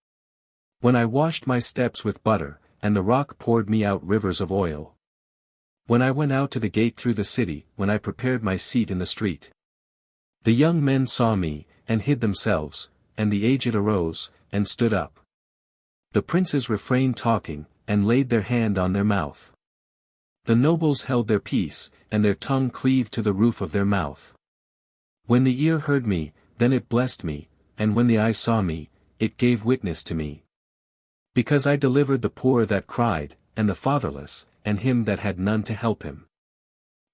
When I washed my steps with butter, and the rock poured me out rivers of oil. When I went out to the gate through the city, when I prepared my seat in the street. The young men saw me, and hid themselves, and the aged arose, and stood up. The princes refrained talking, and laid their hand on their mouth. The nobles held their peace, and their tongue cleaved to the roof of their mouth. When the ear heard me, then it blessed me, and when the eye saw me, it gave witness to me. Because I delivered the poor that cried, and the fatherless, and him that had none to help him.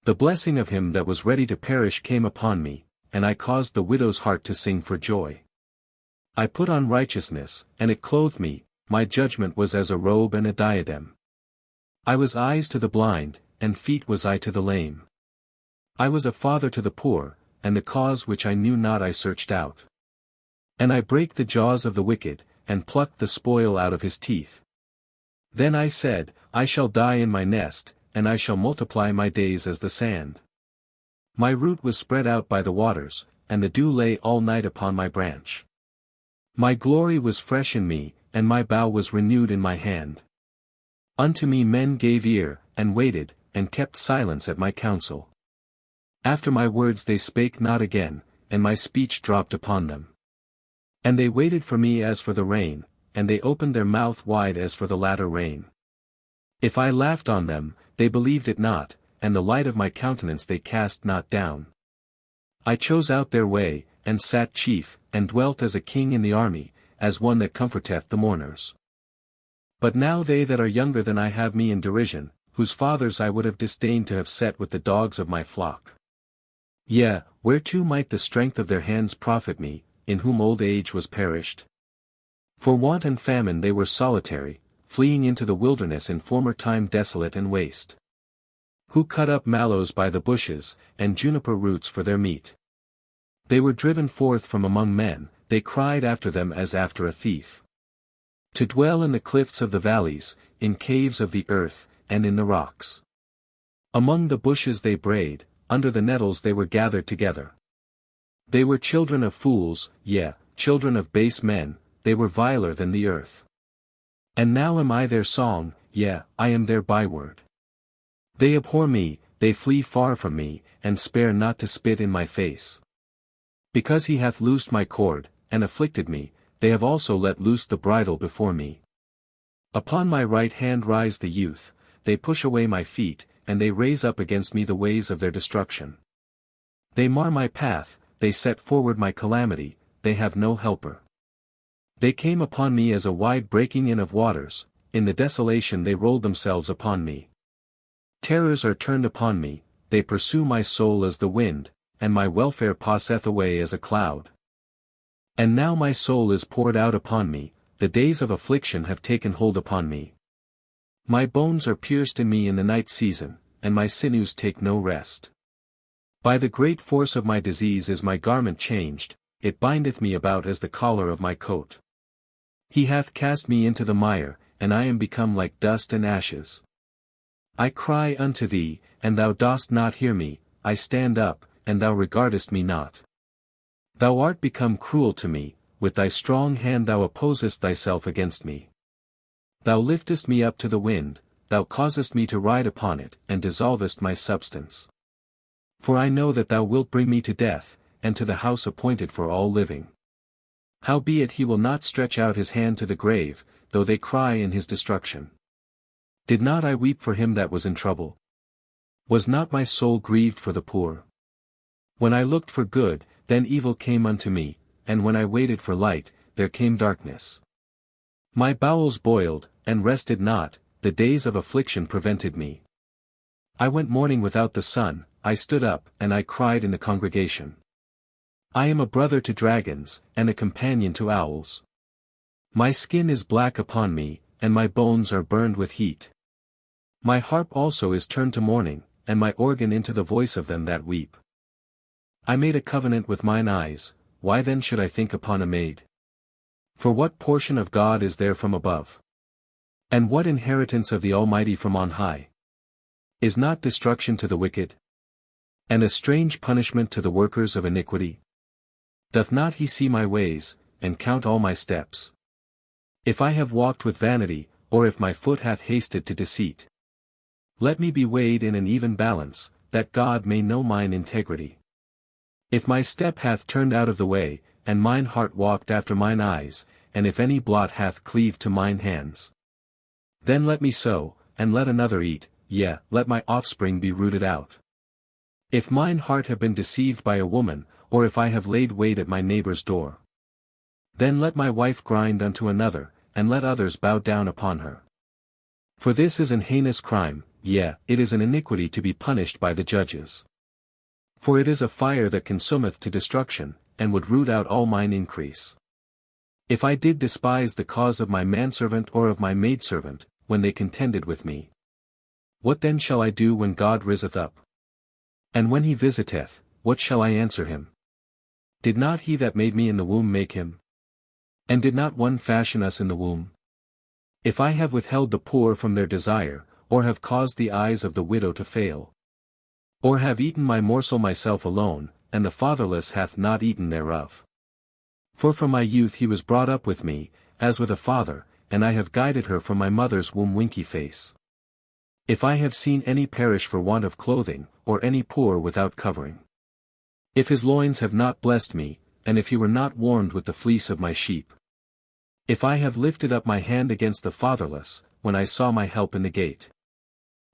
The blessing of him that was ready to perish came upon me, and I caused the widow's heart to sing for joy. I put on righteousness, and it clothed me, my judgment was as a robe and a diadem. I was eyes to the blind, and feet was I to the lame. I was a father to the poor, and the cause which I knew not I searched out. And I brake the jaws of the wicked, and plucked the spoil out of his teeth. Then I said, I shall die in my nest, and I shall multiply my days as the sand. My root was spread out by the waters, and the dew lay all night upon my branch. My glory was fresh in me, and my bough was renewed in my hand. Unto me men gave ear, and waited, and kept silence at my counsel. After my words they spake not again, and my speech dropped upon them. And they waited for me as for the rain, and they opened their mouth wide as for the latter rain. If I laughed on them, they believed it not, and the light of my countenance they cast not down. I chose out their way, and sat chief, and dwelt as a king in the army, as one that comforteth the mourners. But now they that are younger than I have me in derision, whose fathers I would have disdained to have set with the dogs of my flock. Yea, whereto might the strength of their hands profit me, in whom old age was perished? For want and famine they were solitary, fleeing into the wilderness in former time desolate and waste. Who cut up mallows by the bushes, and juniper roots for their meat. They were driven forth from among men, they cried after them as after a thief. To dwell in the cliffs of the valleys, in caves of the earth, and in the rocks. Among the bushes they brayed, under the nettles they were gathered together. They were children of fools, yea, children of base men, they were viler than the earth. And now am I their song, yea, I am their byword. They abhor me, they flee far from me, and spare not to spit in my face. Because he hath loosed my cord, and afflicted me, they have also let loose the bridle before me. Upon my right hand rise the youth, they push away my feet, and they raise up against me the ways of their destruction. They mar my path, they set forward my calamity, they have no helper. They came upon me as a wide breaking in of waters, in the desolation they rolled themselves upon me. Terrors are turned upon me, they pursue my soul as the wind, and my welfare passeth away as a cloud. And now my soul is poured out upon me, the days of affliction have taken hold upon me. My bones are pierced in me in the night season, and my sinews take no rest. By the great force of my disease is my garment changed, it bindeth me about as the collar of my coat. He hath cast me into the mire, and I am become like dust and ashes. I cry unto thee, and thou dost not hear me, I stand up, and thou regardest me not. Thou art become cruel to me, with thy strong hand thou opposest thyself against me. Thou liftest me up to the wind, thou causest me to ride upon it, and dissolvest my substance. For I know that thou wilt bring me to death, and to the house appointed for all living. Howbeit he will not stretch out his hand to the grave, though they cry in his destruction. Did not I weep for him that was in trouble? Was not my soul grieved for the poor? When I looked for good, then evil came unto me, and when I waited for light, there came darkness. My bowels boiled, and rested not, the days of affliction prevented me. I went mourning without the sun, I stood up, and I cried in the congregation. I am a brother to dragons, and a companion to owls. My skin is black upon me, and my bones are burned with heat. My harp also is turned to mourning, and my organ into the voice of them that weep. I made a covenant with mine eyes, why then should I think upon a maid? For what portion of God is there from above? And what inheritance of the Almighty from on high? Is not destruction to the wicked? And a strange punishment to the workers of iniquity? Doth not he see my ways, and count all my steps? If I have walked with vanity, or if my foot hath hasted to deceit. Let me be weighed in an even balance, that God may know mine integrity. If my step hath turned out of the way, and mine heart walked after mine eyes, and if any blot hath cleaved to mine hands. Then let me sow, and let another eat, yea, let my offspring be rooted out. If mine heart have been deceived by a woman, or if I have laid wait at my neighbor's door. Then let my wife grind unto another, and let others bow down upon her. For this is an heinous crime, yea, it is an iniquity to be punished by the judges. For it is a fire that consumeth to destruction, and would root out all mine increase. If I did despise the cause of my manservant or of my maidservant, when they contended with me. What then shall I do when God riseth up? And when he visiteth, what shall I answer him? Did not he that made me in the womb make him? And did not one fashion us in the womb? If I have withheld the poor from their desire, or have caused the eyes of the widow to fail, or have eaten my morsel myself alone, and the fatherless hath not eaten thereof. For from my youth he was brought up with me, as with a father, and I have guided her from my mother's womb. Winky face. If I have seen any perish for want of clothing, or any poor without covering. If his loins have not blessed me, and if he were not warmed with the fleece of my sheep. If I have lifted up my hand against the fatherless, when I saw my help in the gate.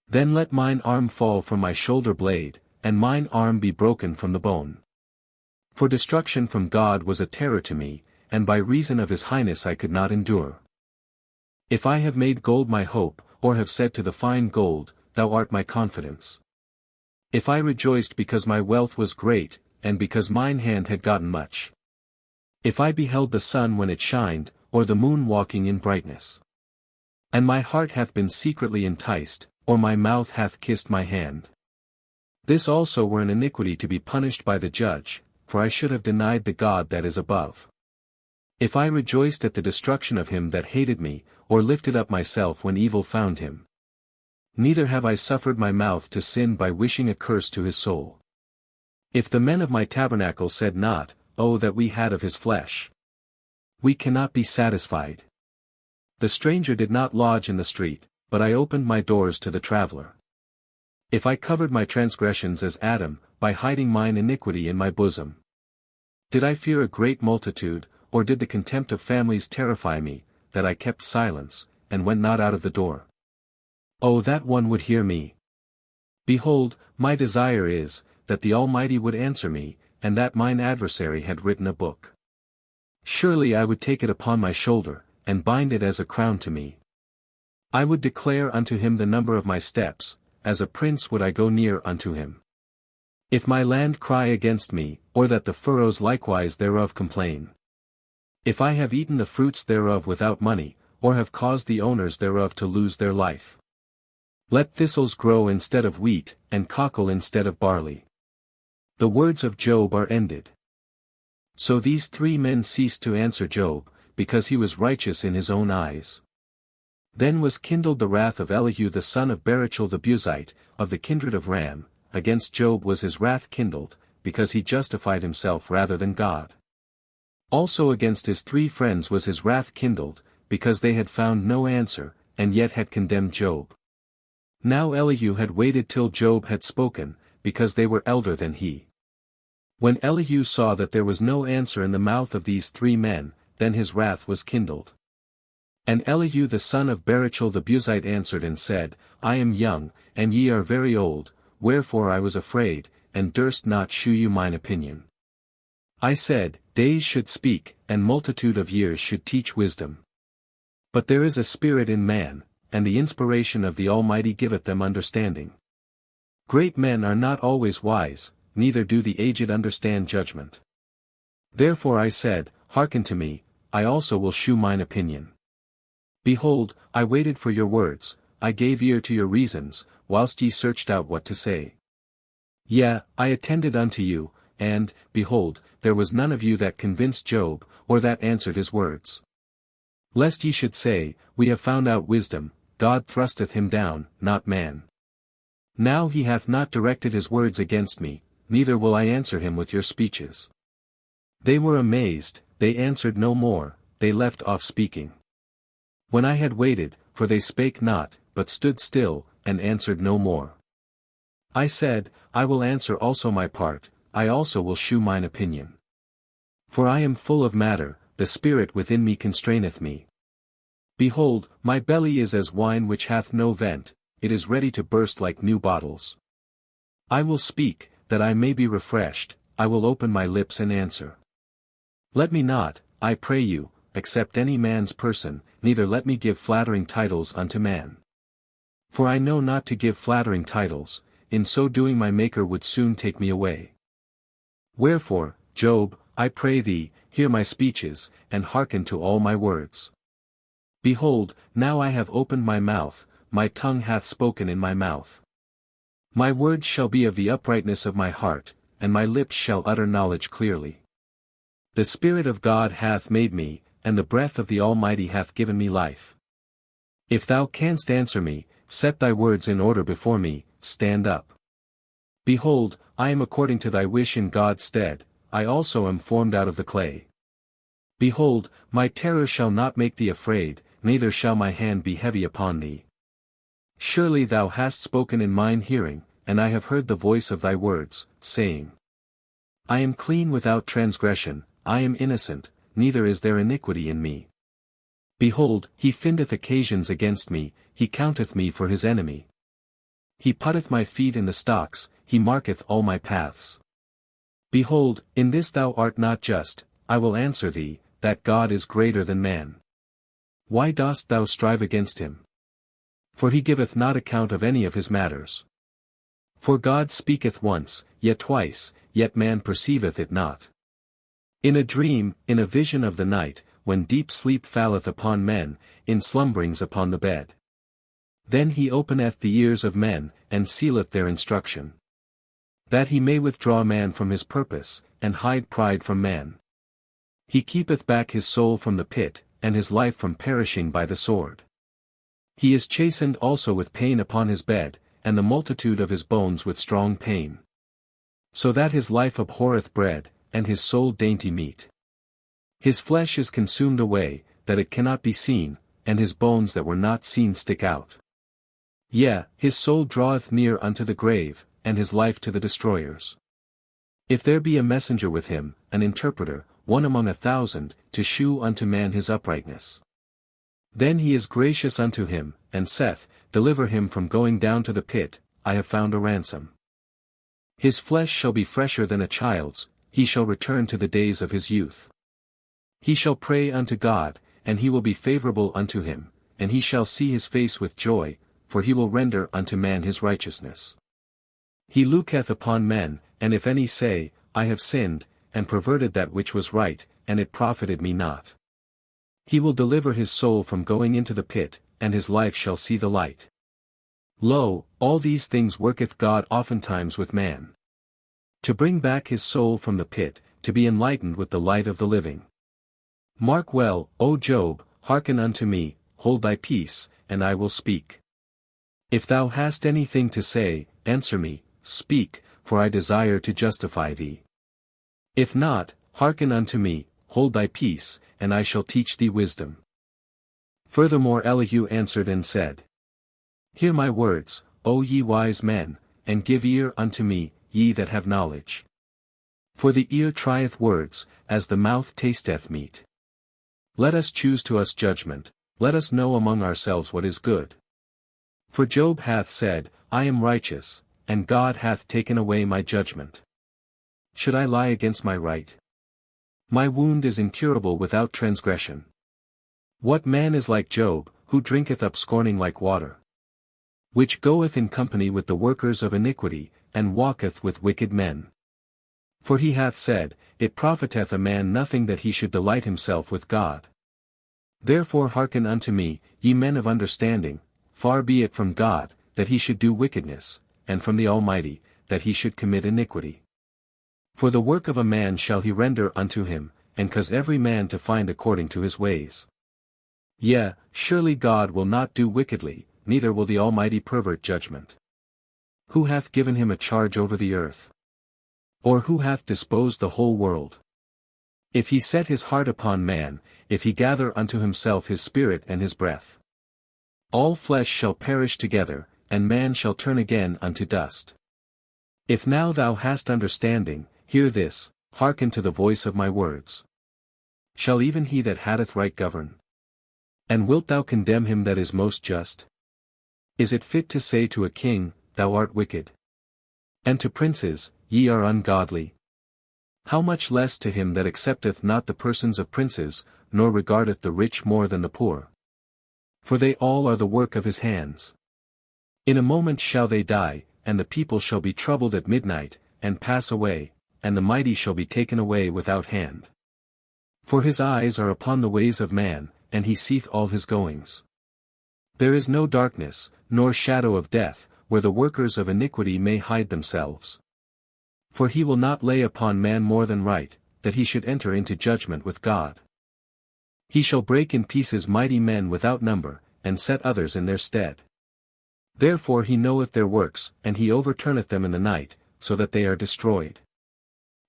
Then let mine arm fall from my shoulder blade, and mine arm be broken from the bone. For destruction from God was a terror to me, and by reason of his highness I could not endure. If I have made gold my hope, or have said to the fine gold, thou art my confidence. If I rejoiced because my wealth was great, and because mine hand had gotten much. If I beheld the sun when it shined, or the moon walking in brightness. And my heart hath been secretly enticed, or my mouth hath kissed my hand. This also were an iniquity to be punished by the judge, for I should have denied the God that is above. If I rejoiced at the destruction of him that hated me, or lifted up myself when evil found him. Neither have I suffered my mouth to sin by wishing a curse to his soul. If the men of my tabernacle said not, O that we had of his flesh. We cannot be satisfied. The stranger did not lodge in the street, but I opened my doors to the traveler. If I covered my transgressions as Adam, by hiding mine iniquity in my bosom. Did I fear a great multitude, or did the contempt of families terrify me, that I kept silence, and went not out of the door? Oh, that one would hear me! Behold, my desire is, that the Almighty would answer me, and that mine adversary had written a book. Surely I would take it upon my shoulder, and bind it as a crown to me. I would declare unto him the number of my steps, as a prince would I go near unto him. If my land cry against me, or that the furrows likewise thereof complain. If I have eaten the fruits thereof without money, or have caused the owners thereof to lose their life. Let thistles grow instead of wheat, and cockle instead of barley. The words of Job are ended. So these three men ceased to answer Job, because he was righteous in his own eyes. Then was kindled the wrath of Elihu the son of Barachel the Buzite, of the kindred of Ram. Against Job was his wrath kindled, because he justified himself rather than God. Also against his three friends was his wrath kindled, because they had found no answer, and yet had condemned Job. Now Elihu had waited till Job had spoken, because they were elder than he. When Elihu saw that there was no answer in the mouth of these three men, then his wrath was kindled. And Elihu the son of Barachel the Buzite answered and said, I am young, and ye are very old, wherefore I was afraid, and durst not shew you mine opinion. I said, days should speak, and multitude of years should teach wisdom. But there is a spirit in man, and the inspiration of the Almighty giveth them understanding. Great men are not always wise, neither do the aged understand judgment. Therefore I said, hearken to me, I also will shew mine opinion. Behold, I waited for your words, I gave ear to your reasons, whilst ye searched out what to say. Yea, I attended unto you, and, behold, there was none of you that convinced Job, or that answered his words. Lest ye should say, we have found out wisdom, God thrusteth him down, not man. Now he hath not directed his words against me, neither will I answer him with your speeches. They were amazed, they answered no more, they left off speaking. When I had waited, for they spake not, but stood still, and answered no more. I said, I will answer also my part, I also will shew mine opinion. For I am full of matter, the spirit within me constraineth me. Behold, my belly is as wine which hath no vent, it is ready to burst like new bottles. I will speak, that I may be refreshed, I will open my lips and answer. Let me not, I pray you, accept any man's person, neither let me give flattering titles unto man. For I know not to give flattering titles, in so doing my Maker would soon take me away. Wherefore, Job, I pray thee, hear my speeches, and hearken to all my words. Behold, now I have opened my mouth, my tongue hath spoken in my mouth. My words shall be of the uprightness of my heart, and my lips shall utter knowledge clearly. The Spirit of God hath made me, and the breath of the Almighty hath given me life. If thou canst answer me, set thy words in order before me, stand up. Behold, I am according to thy wish in God's stead, I also am formed out of the clay. Behold, my terror shall not make thee afraid, neither shall my hand be heavy upon thee. Surely thou hast spoken in mine hearing, and I have heard the voice of thy words, saying, I am clean without transgression, I am innocent, neither is there iniquity in me. Behold, he findeth occasions against me, he counteth me for his enemy. He putteth my feet in the stocks, he marketh all my paths. Behold, in this thou art not just, I will answer thee, that God is greater than man. Why dost thou strive against him? For he giveth not account of any of his matters. For God speaketh once, yet twice, yet man perceiveth it not. In a dream, in a vision of the night, when deep sleep falleth upon men, in slumberings upon the bed. Then he openeth the ears of men, and sealeth their instruction. That he may withdraw man from his purpose, and hide pride from man. He keepeth back his soul from the pit, and his life from perishing by the sword. He is chastened also with pain upon his bed, and the multitude of his bones with strong pain. So that his life abhorreth bread, and his soul dainty meat. His flesh is consumed away, that it cannot be seen, and his bones that were not seen stick out. Yea, his soul draweth near unto the grave, and his life to the destroyers. If there be a messenger with him, an interpreter, one among 1,000, to shew unto man his uprightness. Then he is gracious unto him, and saith, Deliver him from going down to the pit, I have found a ransom. His flesh shall be fresher than a child's, he shall return to the days of his youth. He shall pray unto God, and he will be favorable unto him, and he shall see his face with joy, for he will render unto man his righteousness. He looketh upon men, and if any say, I have sinned, and perverted that which was right, and it profited me not. He will deliver his soul from going into the pit, and his life shall see the light. Lo, all these things worketh God oftentimes with man. To bring back his soul from the pit, to be enlightened with the light of the living. Mark well, O Job, hearken unto me, hold thy peace, and I will speak. If thou hast anything to say, answer me, speak, for I desire to justify thee. If not, hearken unto me, hold thy peace, and I shall teach thee wisdom. Furthermore Elihu answered and said, Hear my words, O ye wise men, and give ear unto me, ye that have knowledge. For the ear trieth words, as the mouth tasteth meat. Let us choose to us judgment, let us know among ourselves what is good. For Job hath said, I am righteous, and God hath taken away my judgment. Should I lie against my right? My wound is incurable without transgression. What man is like Job, who drinketh up scorning like water? Which goeth in company with the workers of iniquity, and walketh with wicked men. For he hath said, It profiteth a man nothing that he should delight himself with God. Therefore hearken unto me, ye men of understanding, far be it from God, that he should do wickedness, and from the Almighty, that he should commit iniquity. For the work of a man shall he render unto him, and cause every man to find according to his ways. Yea, surely God will not do wickedly, neither will the Almighty pervert judgment. Who hath given him a charge over the earth? Or who hath disposed the whole world? If he set his heart upon man, if he gather unto himself his spirit and his breath. All flesh shall perish together, and man shall turn again unto dust. If now thou hast understanding, hear this, hearken to the voice of my words. Shall even he that hath right govern? And wilt thou condemn him that is most just? Is it fit to say to a king, Thou art wicked? And to princes, Ye are ungodly? How much less to him that accepteth not the persons of princes, nor regardeth the rich more than the poor? For they all are the work of his hands. In a moment shall they die, and the people shall be troubled at midnight, and pass away, and the mighty shall be taken away without hand. For his eyes are upon the ways of man, and he seeth all his goings. There is no darkness, nor shadow of death, where the workers of iniquity may hide themselves. For he will not lay upon man more than right, that he should enter into judgment with God. He shall break in pieces mighty men without number, and set others in their stead. Therefore he knoweth their works, and he overturneth them in the night, so that they are destroyed.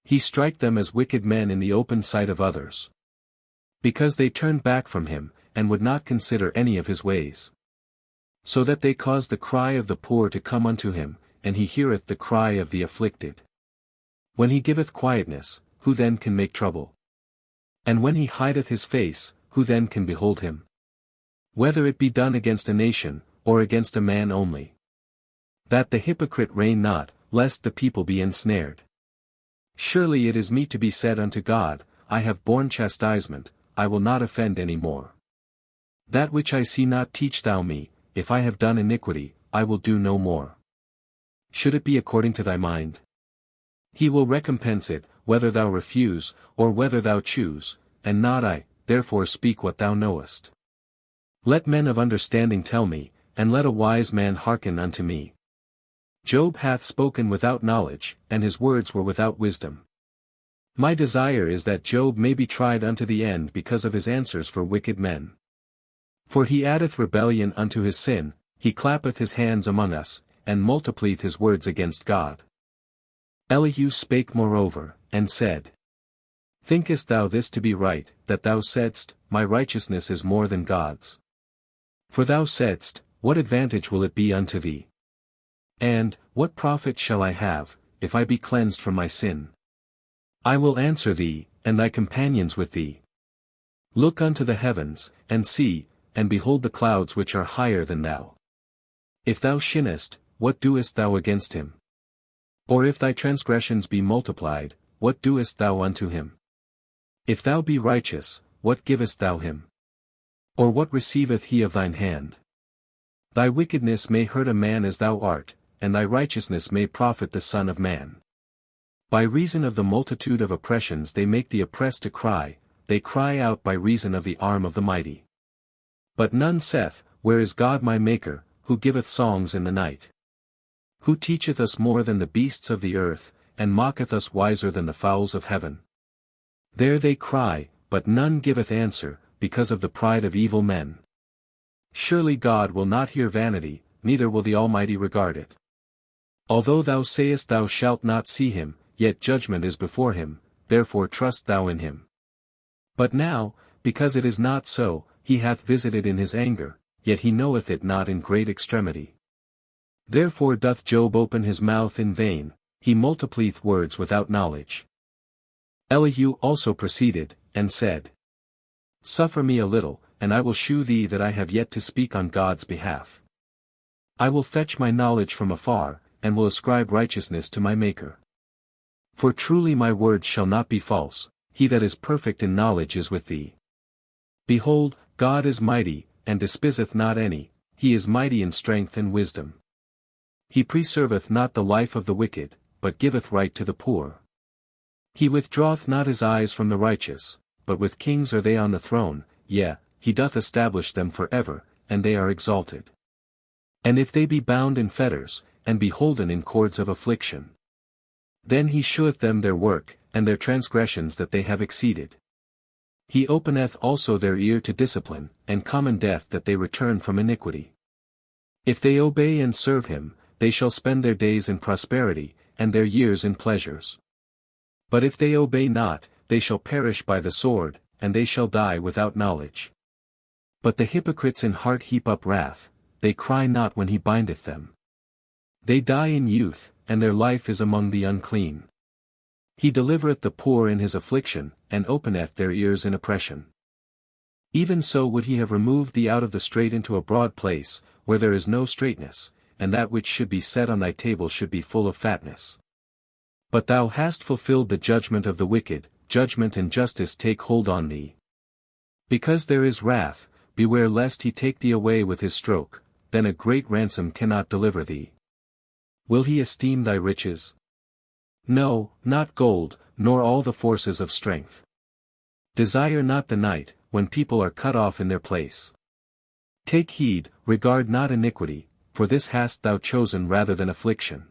He strike them as wicked men in the open sight of others. Because they turned back from him, and would not consider any of his ways. So that they cause the cry of the poor to come unto him, and he heareth the cry of the afflicted. When he giveth quietness, who then can make trouble? And when he hideth his face, who then can behold him? Whether it be done against a nation, or against a man only. That the hypocrite reign not, lest the people be ensnared. Surely it is meet to be said unto God, I have borne chastisement, I will not offend any more. That which I see not teach thou me, if I have done iniquity, I will do no more. Should it be according to thy mind? He will recompense it, whether thou refuse, or whether thou choose, and not I, therefore speak what thou knowest. Let men of understanding tell me, and let a wise man hearken unto me. Job hath spoken without knowledge, and his words were without wisdom. My desire is that Job may be tried unto the end because of his answers for wicked men. For he addeth rebellion unto his sin, he clappeth his hands among us, and multiplieth his words against God. Elihu spake moreover, and said, Thinkest thou this to be right, that thou saidst, My righteousness is more than God's? For thou saidst, What advantage will it be unto thee? And, What profit shall I have, if I be cleansed from my sin? I will answer thee, and thy companions with thee. Look unto the heavens, and see, and behold the clouds which are higher than thou. If thou sinnest, what doest thou against him? Or if thy transgressions be multiplied, what doest thou unto him? If thou be righteous, what givest thou him? Or what receiveth he of thine hand? Thy wickedness may hurt a man as thou art, and thy righteousness may profit the Son of Man. By reason of the multitude of oppressions they make the oppressed to cry, they cry out by reason of the arm of the mighty. But none saith, Where is God my Maker, who giveth songs in the night? Who teacheth us more than the beasts of the earth, and mocketh us wiser than the fowls of heaven? There they cry, but none giveth answer, because of the pride of evil men. Surely God will not hear vanity, neither will the Almighty regard it. Although thou sayest thou shalt not see him, yet judgment is before him, therefore trust thou in him. But now, because it is not so, he hath visited in his anger, yet he knoweth it not in great extremity. Therefore doth Job open his mouth in vain, he multiplieth words without knowledge. Elihu also proceeded, and said, Suffer me a little, and I will shew thee that I have yet to speak on God's behalf. I will fetch my knowledge from afar, and will ascribe righteousness to my Maker. For truly my words shall not be false, he that is perfect in knowledge is with thee. Behold, God is mighty, and despiseth not any, he is mighty in strength and wisdom. He preserveth not the life of the wicked, but giveth right to the poor. He withdraweth not his eyes from the righteous, but with kings are they on the throne, yea, he doth establish them for ever, and they are exalted. And if they be bound in fetters, and be holden in cords of affliction, then he sheweth them their work, and their transgressions that they have exceeded. He openeth also their ear to discipline, and common death that they return from iniquity. If they obey and serve him, they shall spend their days in prosperity, and their years in pleasures. But if they obey not, they shall perish by the sword, and they shall die without knowledge. But the hypocrites in heart heap up wrath, they cry not when he bindeth them. They die in youth, and their life is among the unclean. He delivereth the poor in his affliction, and openeth their ears in oppression. Even so would he have removed thee out of the strait into a broad place, where there is no straightness, and that which should be set on thy table should be full of fatness. But thou hast fulfilled the judgment of the wicked, judgment and justice take hold on thee. Because there is wrath, beware lest he take thee away with his stroke, then a great ransom cannot deliver thee. Will he esteem thy riches? No, not gold, nor all the forces of strength. Desire not the night, when people are cut off in their place. Take heed, regard not iniquity, for this hast thou chosen rather than affliction.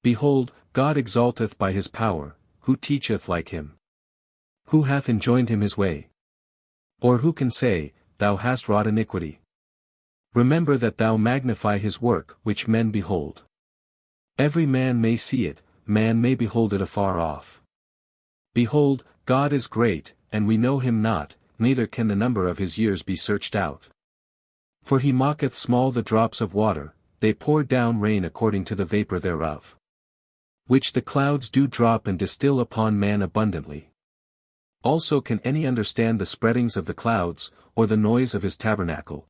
Behold, God exalteth by his power, who teacheth like him? Who hath enjoined him his way? Or who can say, Thou hast wrought iniquity? Remember that thou magnify his work which men behold. Every man may see it, man may behold it afar off. Behold, God is great, and we know him not, neither can the number of his years be searched out. For he mocketh small the drops of water, they pour down rain according to the vapor thereof. Which the clouds do drop and distill upon man abundantly. Also can any understand the spreadings of the clouds, or the noise of his tabernacle?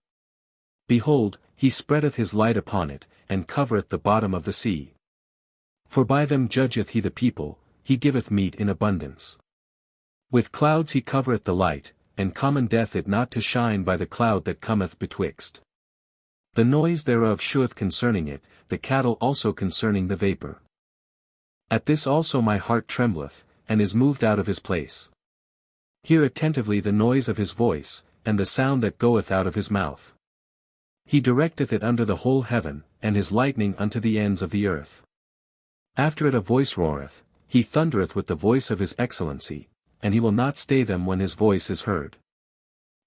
Behold, he spreadeth his light upon it, and covereth the bottom of the sea. For by them judgeth he the people, he giveth meat in abundance. With clouds he covereth the light, and commandeth it not to shine by the cloud that cometh betwixt. The noise thereof sheweth concerning it, the cattle also concerning the vapor. At this also my heart trembleth, and is moved out of his place. Hear attentively the noise of his voice, and the sound that goeth out of his mouth. He directeth it under the whole heaven, and his lightning unto the ends of the earth. After it a voice roareth, he thundereth with the voice of his excellency, and he will not stay them when his voice is heard.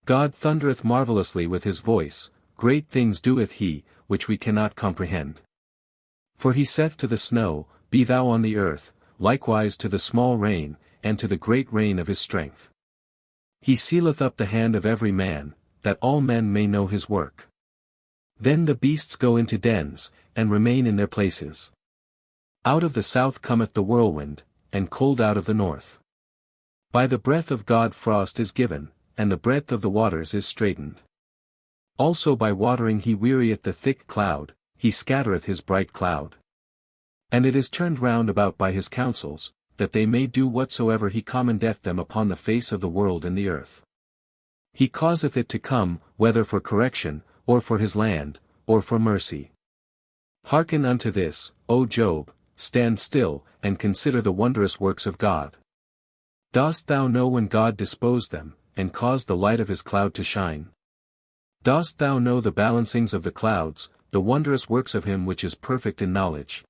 God thundereth marvellously with his voice, great things doeth he, which we cannot comprehend. For he saith to the snow, Be thou on the earth, likewise to the small rain, and to the great rain of his strength. He sealeth up the hand of every man, that all men may know his work. Then the beasts go into dens, and remain in their places. Out of the south cometh the whirlwind, and cold out of the north. By the breath of God frost is given, and the breadth of the waters is straitened. Also by watering he wearieth the thick cloud, he scattereth his bright cloud. And it is turned round about by his counsels, that they may do whatsoever he commandeth them upon the face of the world and the earth. He causeth it to come, whether for correction, or for his land, or for mercy. Hearken unto this, O Job, stand still, and consider the wondrous works of God. Dost thou know when God disposed them, and caused the light of his cloud to shine? Dost thou know the balancings of the clouds, the wondrous works of him which is perfect in knowledge?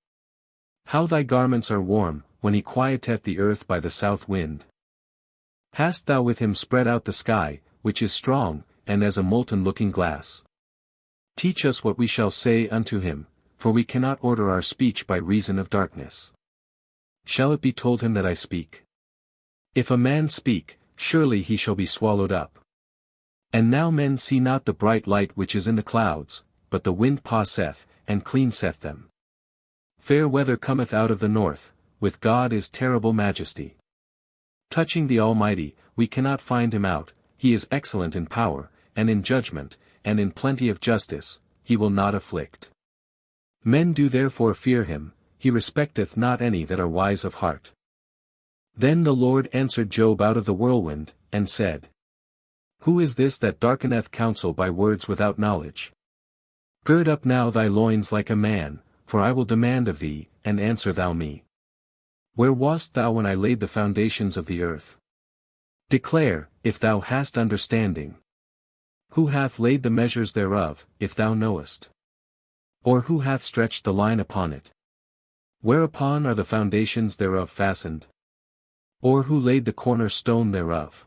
How thy garments are warm, when he quieteth the earth by the south wind. Hast thou with him spread out the sky, which is strong, and as a molten looking glass? Teach us what we shall say unto him, for we cannot order our speech by reason of darkness. Shall it be told him that I speak? If a man speak, surely he shall be swallowed up. And now men see not the bright light which is in the clouds, but the wind passeth, and cleanseth them. Fair weather cometh out of the north, with God is terrible majesty. Touching the Almighty, we cannot find him out, he is excellent in power, and in judgment, and in plenty of justice, he will not afflict. Men do therefore fear him, he respecteth not any that are wise of heart. Then the Lord answered Job out of the whirlwind, and said, Who is this that darkeneth counsel by words without knowledge? Gird up now thy loins like a man, for I will demand of thee, and answer thou me. Where wast thou when I laid the foundations of the earth? Declare, if thou hast understanding. Who hath laid the measures thereof, if thou knowest? Or who hath stretched the line upon it? Whereupon are the foundations thereof fastened? Or who laid the corner stone thereof?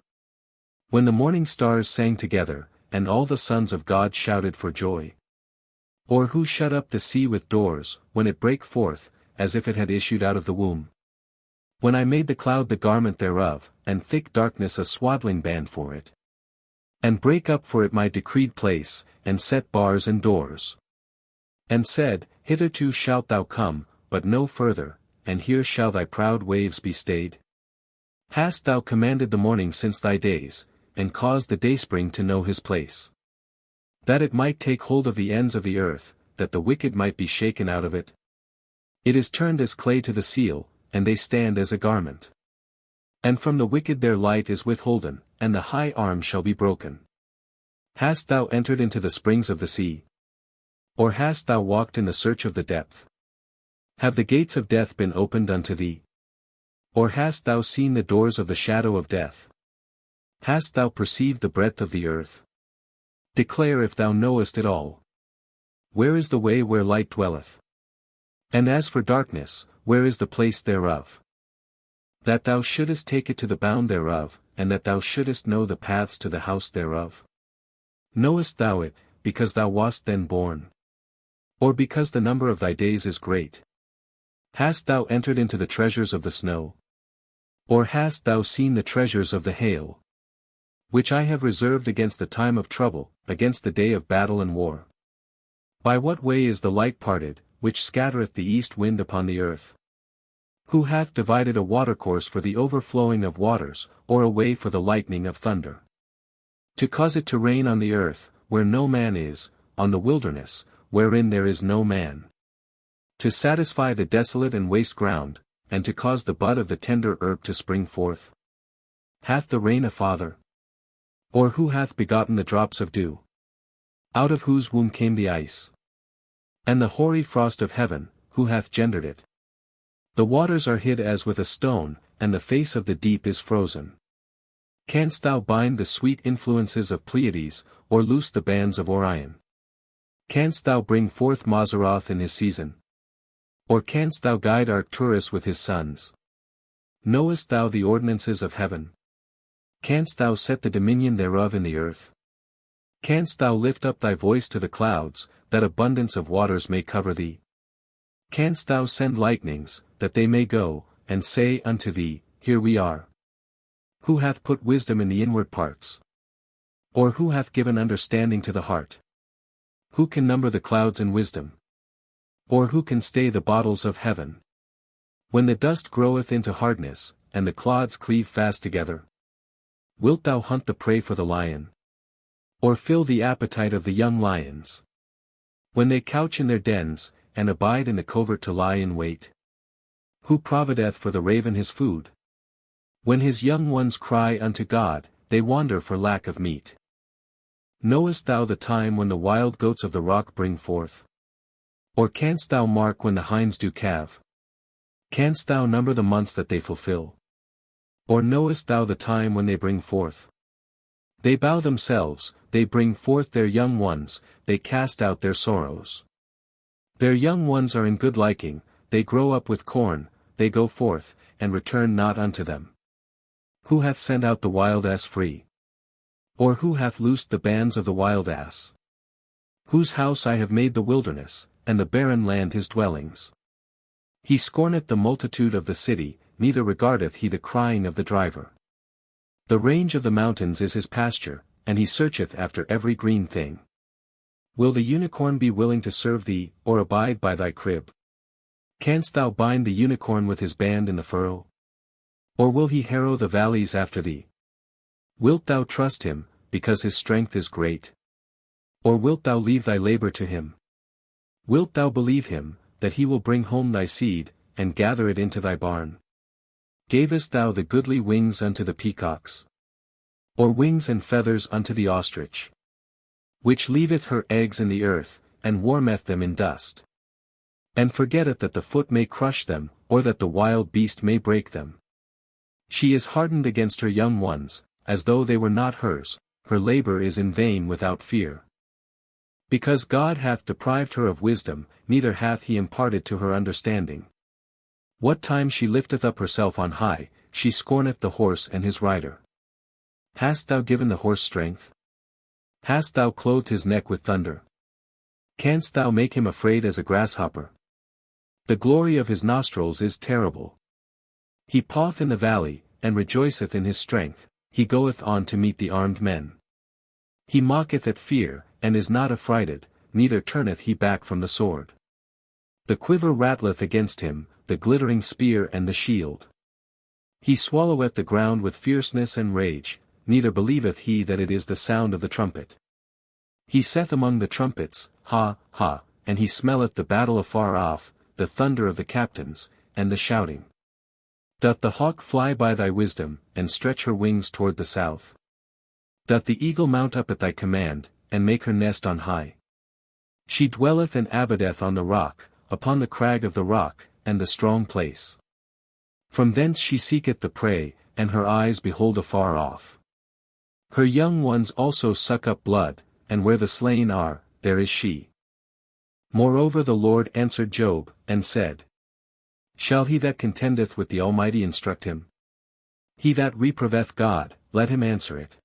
When the morning stars sang together, and all the sons of God shouted for joy? Or who shut up the sea with doors, when it brake forth, as if it had issued out of the womb? When I made the cloud the garment thereof, and thick darkness a swaddling band for it. And brake up for it my decreed place, and set bars and doors. And said, Hitherto shalt thou come, but no further, and here shall thy proud waves be stayed. Hast thou commanded the morning since thy days, and caused the dayspring to know his place? That it might take hold of the ends of the earth, that the wicked might be shaken out of it. It is turned as clay to the seal, and they stand as a garment. And from the wicked their light is withholden, and the high arm shall be broken. Hast thou entered into the springs of the sea? Or hast thou walked in the search of the depth? Have the gates of death been opened unto thee? Or hast thou seen the doors of the shadow of death? Hast thou perceived the breadth of the earth? Declare if thou knowest it all. Where is the way where light dwelleth? And as for darkness, where is the place thereof? That thou shouldest take it to the bound thereof, and that thou shouldest know the paths to the house thereof? Knowest thou it, because thou wast then born? Or because the number of thy days is great? Hast thou entered into the treasures of the snow? Or hast thou seen the treasures of the hail? Which I have reserved against the time of trouble, against the day of battle and war. By what way is the light parted, which scattereth the east wind upon the earth? Who hath divided a watercourse for the overflowing of waters, or a way for the lightning of thunder? To cause it to rain on the earth, where no man is, on the wilderness, wherein there is no man. To satisfy the desolate and waste ground, and to cause the bud of the tender herb to spring forth? Hath the rain a father? Or who hath begotten the drops of dew? Out of whose womb came the ice? And the hoary frost of heaven, who hath gendered it? The waters are hid as with a stone, and the face of the deep is frozen. Canst thou bind the sweet influences of Pleiades, or loose the bands of Orion? Canst thou bring forth Mazzaroth in his season? Or canst thou guide Arcturus with his sons? Knowest thou the ordinances of heaven? Canst thou set the dominion thereof in the earth? Canst thou lift up thy voice to the clouds, that abundance of waters may cover thee? Canst thou send lightnings, that they may go, and say unto thee, Here we are? Who hath put wisdom in the inward parts? Or who hath given understanding to the heart? Who can number the clouds in wisdom? Or who can stay the bottles of heaven? When the dust groweth into hardness, and the clods cleave fast together? Wilt thou hunt the prey for the lion? Or fill the appetite of the young lions? When they couch in their dens, and abide in the covert to lie in wait? Who provideth for the raven his food? When his young ones cry unto God, they wander for lack of meat. Knowest thou the time when the wild goats of the rock bring forth? Or canst thou mark when the hinds do calve? Canst thou number the months that they fulfill? Or knowest thou the time when they bring forth? They bow themselves, they bring forth their young ones, they cast out their sorrows. Their young ones are in good liking, they grow up with corn, they go forth, and return not unto them. Who hath sent out the wild ass free? Or who hath loosed the bands of the wild ass? Whose house I have made the wilderness, and the barren land his dwellings. He scorneth the multitude of the city, neither regardeth he the crying of the driver. The range of the mountains is his pasture, and he searcheth after every green thing. Will the unicorn be willing to serve thee, or abide by thy crib? Canst thou bind the unicorn with his band in the furrow? Or will he harrow the valleys after thee? Wilt thou trust him, because his strength is great? Or wilt thou leave thy labor to him? Wilt thou believe him, that he will bring home thy seed, and gather it into thy barn? Gavest thou the goodly wings unto the peacocks? Or wings and feathers unto the ostrich? Which leaveth her eggs in the earth, and warmeth them in dust. And forgetteth that the foot may crush them, or that the wild beast may break them. She is hardened against her young ones, as though they were not hers, her labor is in vain without fear. Because God hath deprived her of wisdom, neither hath he imparted to her understanding. What time she lifteth up herself on high, she scorneth the horse and his rider. Hast thou given the horse strength? Hast thou clothed his neck with thunder? Canst thou make him afraid as a grasshopper? The glory of his nostrils is terrible. He paweth in the valley, and rejoiceth in his strength, he goeth on to meet the armed men. He mocketh at fear, and is not affrighted, neither turneth he back from the sword. The quiver rattleth against him, the glittering spear and the shield. He swalloweth the ground with fierceness and rage, neither believeth he that it is the sound of the trumpet. He saith among the trumpets, Ha, ha, and he smelleth the battle afar off, the thunder of the captains, and the shouting. Doth the hawk fly by thy wisdom, and stretch her wings toward the south? Doth the eagle mount up at thy command, and make her nest on high? She dwelleth and abideth on the rock, upon the crag of the rock, and the strong place. From thence she seeketh the prey, and her eyes behold afar off. Her young ones also suck up blood, and where the slain are, there is she. Moreover the Lord answered Job, and said, Shall he that contendeth with the Almighty instruct him? He that reproveth God, let him answer it.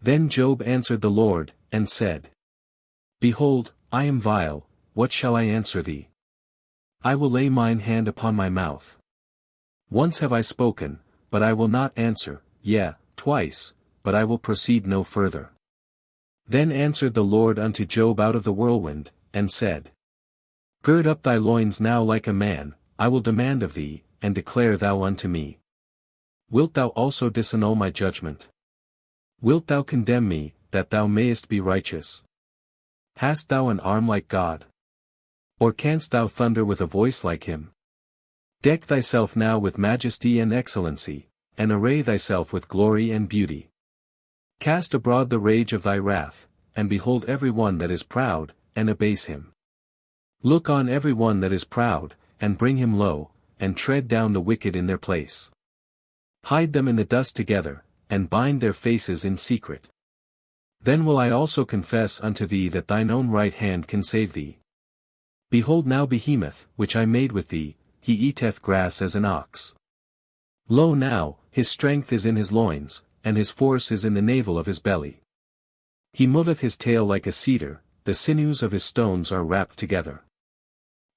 Then Job answered the Lord, and said, Behold, I am vile, what shall I answer thee? I will lay mine hand upon my mouth. Once have I spoken, but I will not answer, yea, twice, but I will proceed no further. Then answered the Lord unto Job out of the whirlwind, and said, Gird up thy loins now like a man, I will demand of thee, and declare thou unto me. Wilt thou also disannul my judgment? Wilt thou condemn me, that thou mayest be righteous? Hast thou an arm like God? Or canst thou thunder with a voice like him? Deck thyself now with majesty and excellency, and array thyself with glory and beauty. Cast abroad the rage of thy wrath, and behold every one that is proud, and abase him. Look on every one that is proud, and bring him low, and tread down the wicked in their place. Hide them in the dust together, and bind their faces in secret. Then will I also confess unto thee that thine own right hand can save thee. Behold now Behemoth, which I made with thee, he eateth grass as an ox. Lo now, his strength is in his loins, and his force is in the navel of his belly. He moveth his tail like a cedar, the sinews of his stones are wrapped together.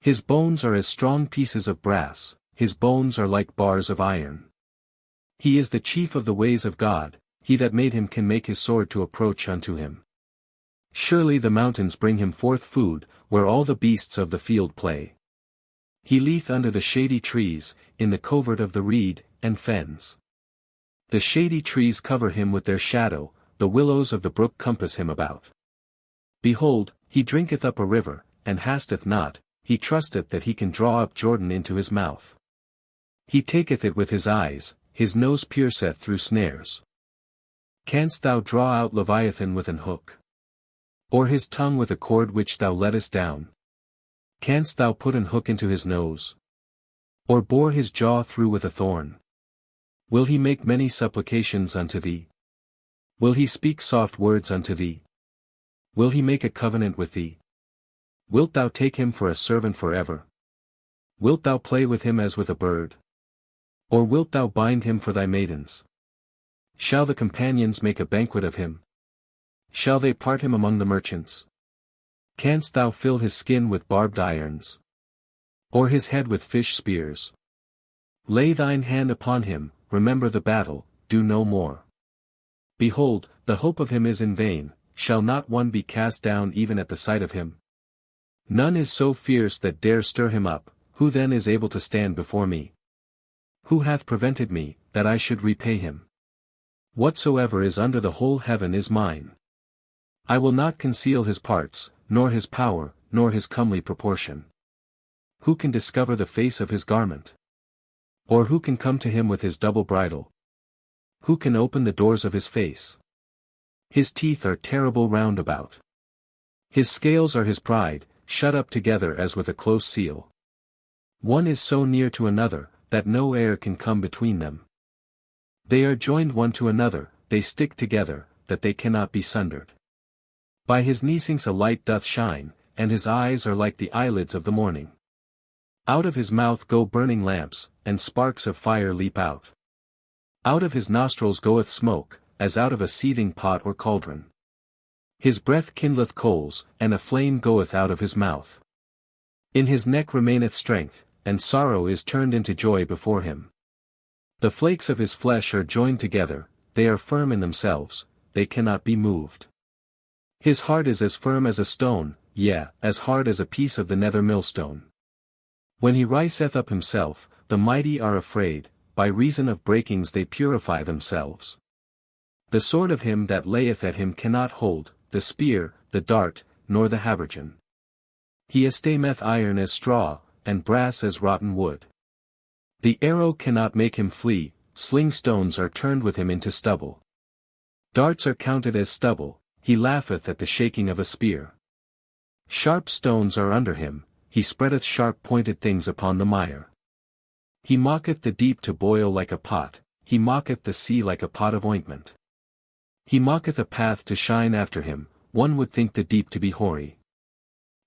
His bones are as strong pieces of brass, his bones are like bars of iron. He is the chief of the ways of God, he that made him can make his sword to approach unto him. Surely the mountains bring him forth food, where all the beasts of the field play. He lieth under the shady trees, in the covert of the reed, and fens. The shady trees cover him with their shadow, the willows of the brook compass him about. Behold, he drinketh up a river, and hasteth not, he trusteth that he can draw up Jordan into his mouth. He taketh it with his eyes, his nose pierceth through snares. Canst thou draw out Leviathan with an hook? Or his tongue with a cord which thou lettest down? Canst thou put an hook into his nose? Or bore his jaw through with a thorn? Will he make many supplications unto thee? Will he speak soft words unto thee? Will he make a covenant with thee? Wilt thou take him for a servant forever? Wilt thou play with him as with a bird? Or wilt thou bind him for thy maidens? Shall the companions make a banquet of him? Shall they part him among the merchants? Canst thou fill his skin with barbed irons? Or his head with fish spears? Lay thine hand upon him, remember the battle, do no more. Behold, the hope of him is in vain, shall not one be cast down even at the sight of him? None is so fierce that dare stir him up, who then is able to stand before me? Who hath prevented me, that I should repay him? Whatsoever is under the whole heaven is mine. I will not conceal his parts, nor his power, nor his comely proportion. Who can discover the face of his garment? Or who can come to him with his double bridle? Who can open the doors of his face? His teeth are terrible round about. His scales are his pride, shut up together as with a close seal. One is so near to another, that no air can come between them. They are joined one to another, they stick together, that they cannot be sundered. By his neesings a light doth shine, and his eyes are like the eyelids of the morning. Out of his mouth go burning lamps, and sparks of fire leap out. Out of his nostrils goeth smoke, as out of a seething pot or cauldron. His breath kindleth coals, and a flame goeth out of his mouth. In his neck remaineth strength, and sorrow is turned into joy before him. The flakes of his flesh are joined together, they are firm in themselves, they cannot be moved. His heart is as firm as a stone, yea, as hard as a piece of the nether millstone. When he riseth up himself, the mighty are afraid, by reason of breakings they purify themselves. The sword of him that layeth at him cannot hold, the spear, the dart, nor the habergeon. He esteemeth iron as straw, and brass as rotten wood. The arrow cannot make him flee, sling stones are turned with him into stubble. Darts are counted as stubble, he laugheth at the shaking of a spear. Sharp stones are under him, he spreadeth sharp-pointed things upon the mire. He mocketh the deep to boil like a pot, he mocketh the sea like a pot of ointment. He mocketh a path to shine after him, one would think the deep to be hoary.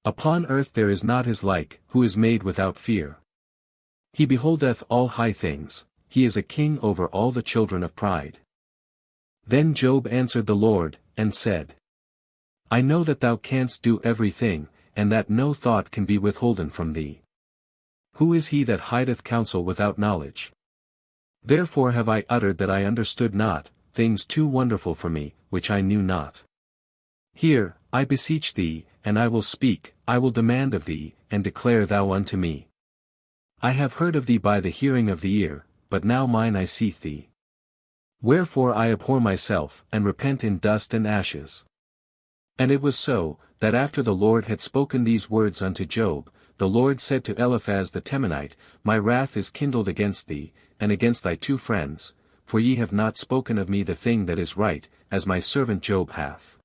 Upon earth there is not his like, who is made without fear. He beholdeth all high things, he is a king over all the children of pride. Then Job answered the Lord, and said, I know that thou canst do every thing, and that no thought can be withholden from thee. Who is he that hideth counsel without knowledge? Therefore have I uttered that I understood not, things too wonderful for me, which I knew not. Hear, I beseech thee, and I will speak, I will demand of thee, and declare thou unto me. I have heard of thee by the hearing of the ear, but now mine eye seeth thee. Wherefore I abhor myself, and repent in dust and ashes. And it was so, that after the Lord had spoken these words unto Job, the Lord said to Eliphaz the Temanite, My wrath is kindled against thee, and against thy two friends, for ye have not spoken of me the thing that is right, as my servant Job hath.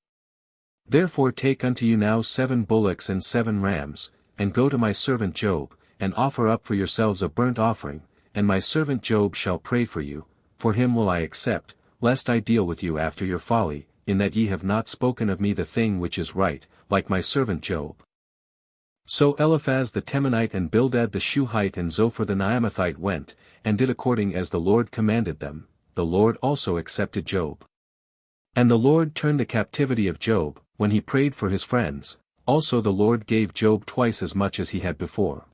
Therefore take unto you now 7 bullocks and 7 rams, and go to my servant Job, and offer up for yourselves a burnt offering, and my servant Job shall pray for you, for him will I accept, lest I deal with you after your folly, in that ye have not spoken of me the thing which is right, like my servant Job. So Eliphaz the Temanite and Bildad the Shuhite and Zophar the Naamathite went, and did according as the Lord commanded them, the Lord also accepted Job. And the Lord turned the captivity of Job, when he prayed for his friends, also the Lord gave Job twice as much as he had before.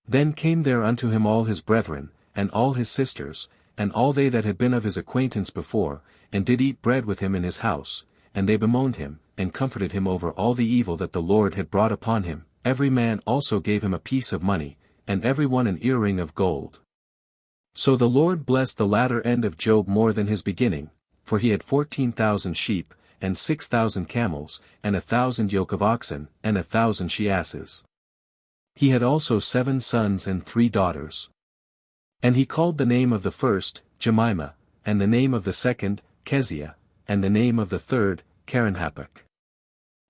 Then came there unto him all his brethren, and all his sisters, and all they that had been of his acquaintance before, and did eat bread with him in his house, and they bemoaned him, and comforted him over all the evil that the Lord had brought upon him. Every man also gave him a piece of money, and every one an earring of gold. So the Lord blessed the latter end of Job more than his beginning, for he had 14,000 sheep, and 6,000 camels, and 1,000 yoke of oxen, and 1,000 she-asses. He had also 7 sons and 3 daughters. And he called the name of the first, Jemimah, and the name of the second, Keziah, and the name of the third, Kerenhappuch.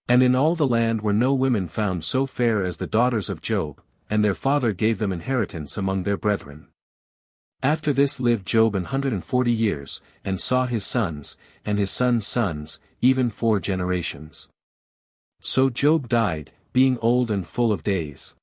And in all the land were no women found so fair as the daughters of Job, and their father gave them inheritance among their brethren. After this lived Job 140 years, and saw his sons, and his sons' sons, even 4 generations. So Job died, being old and full of days.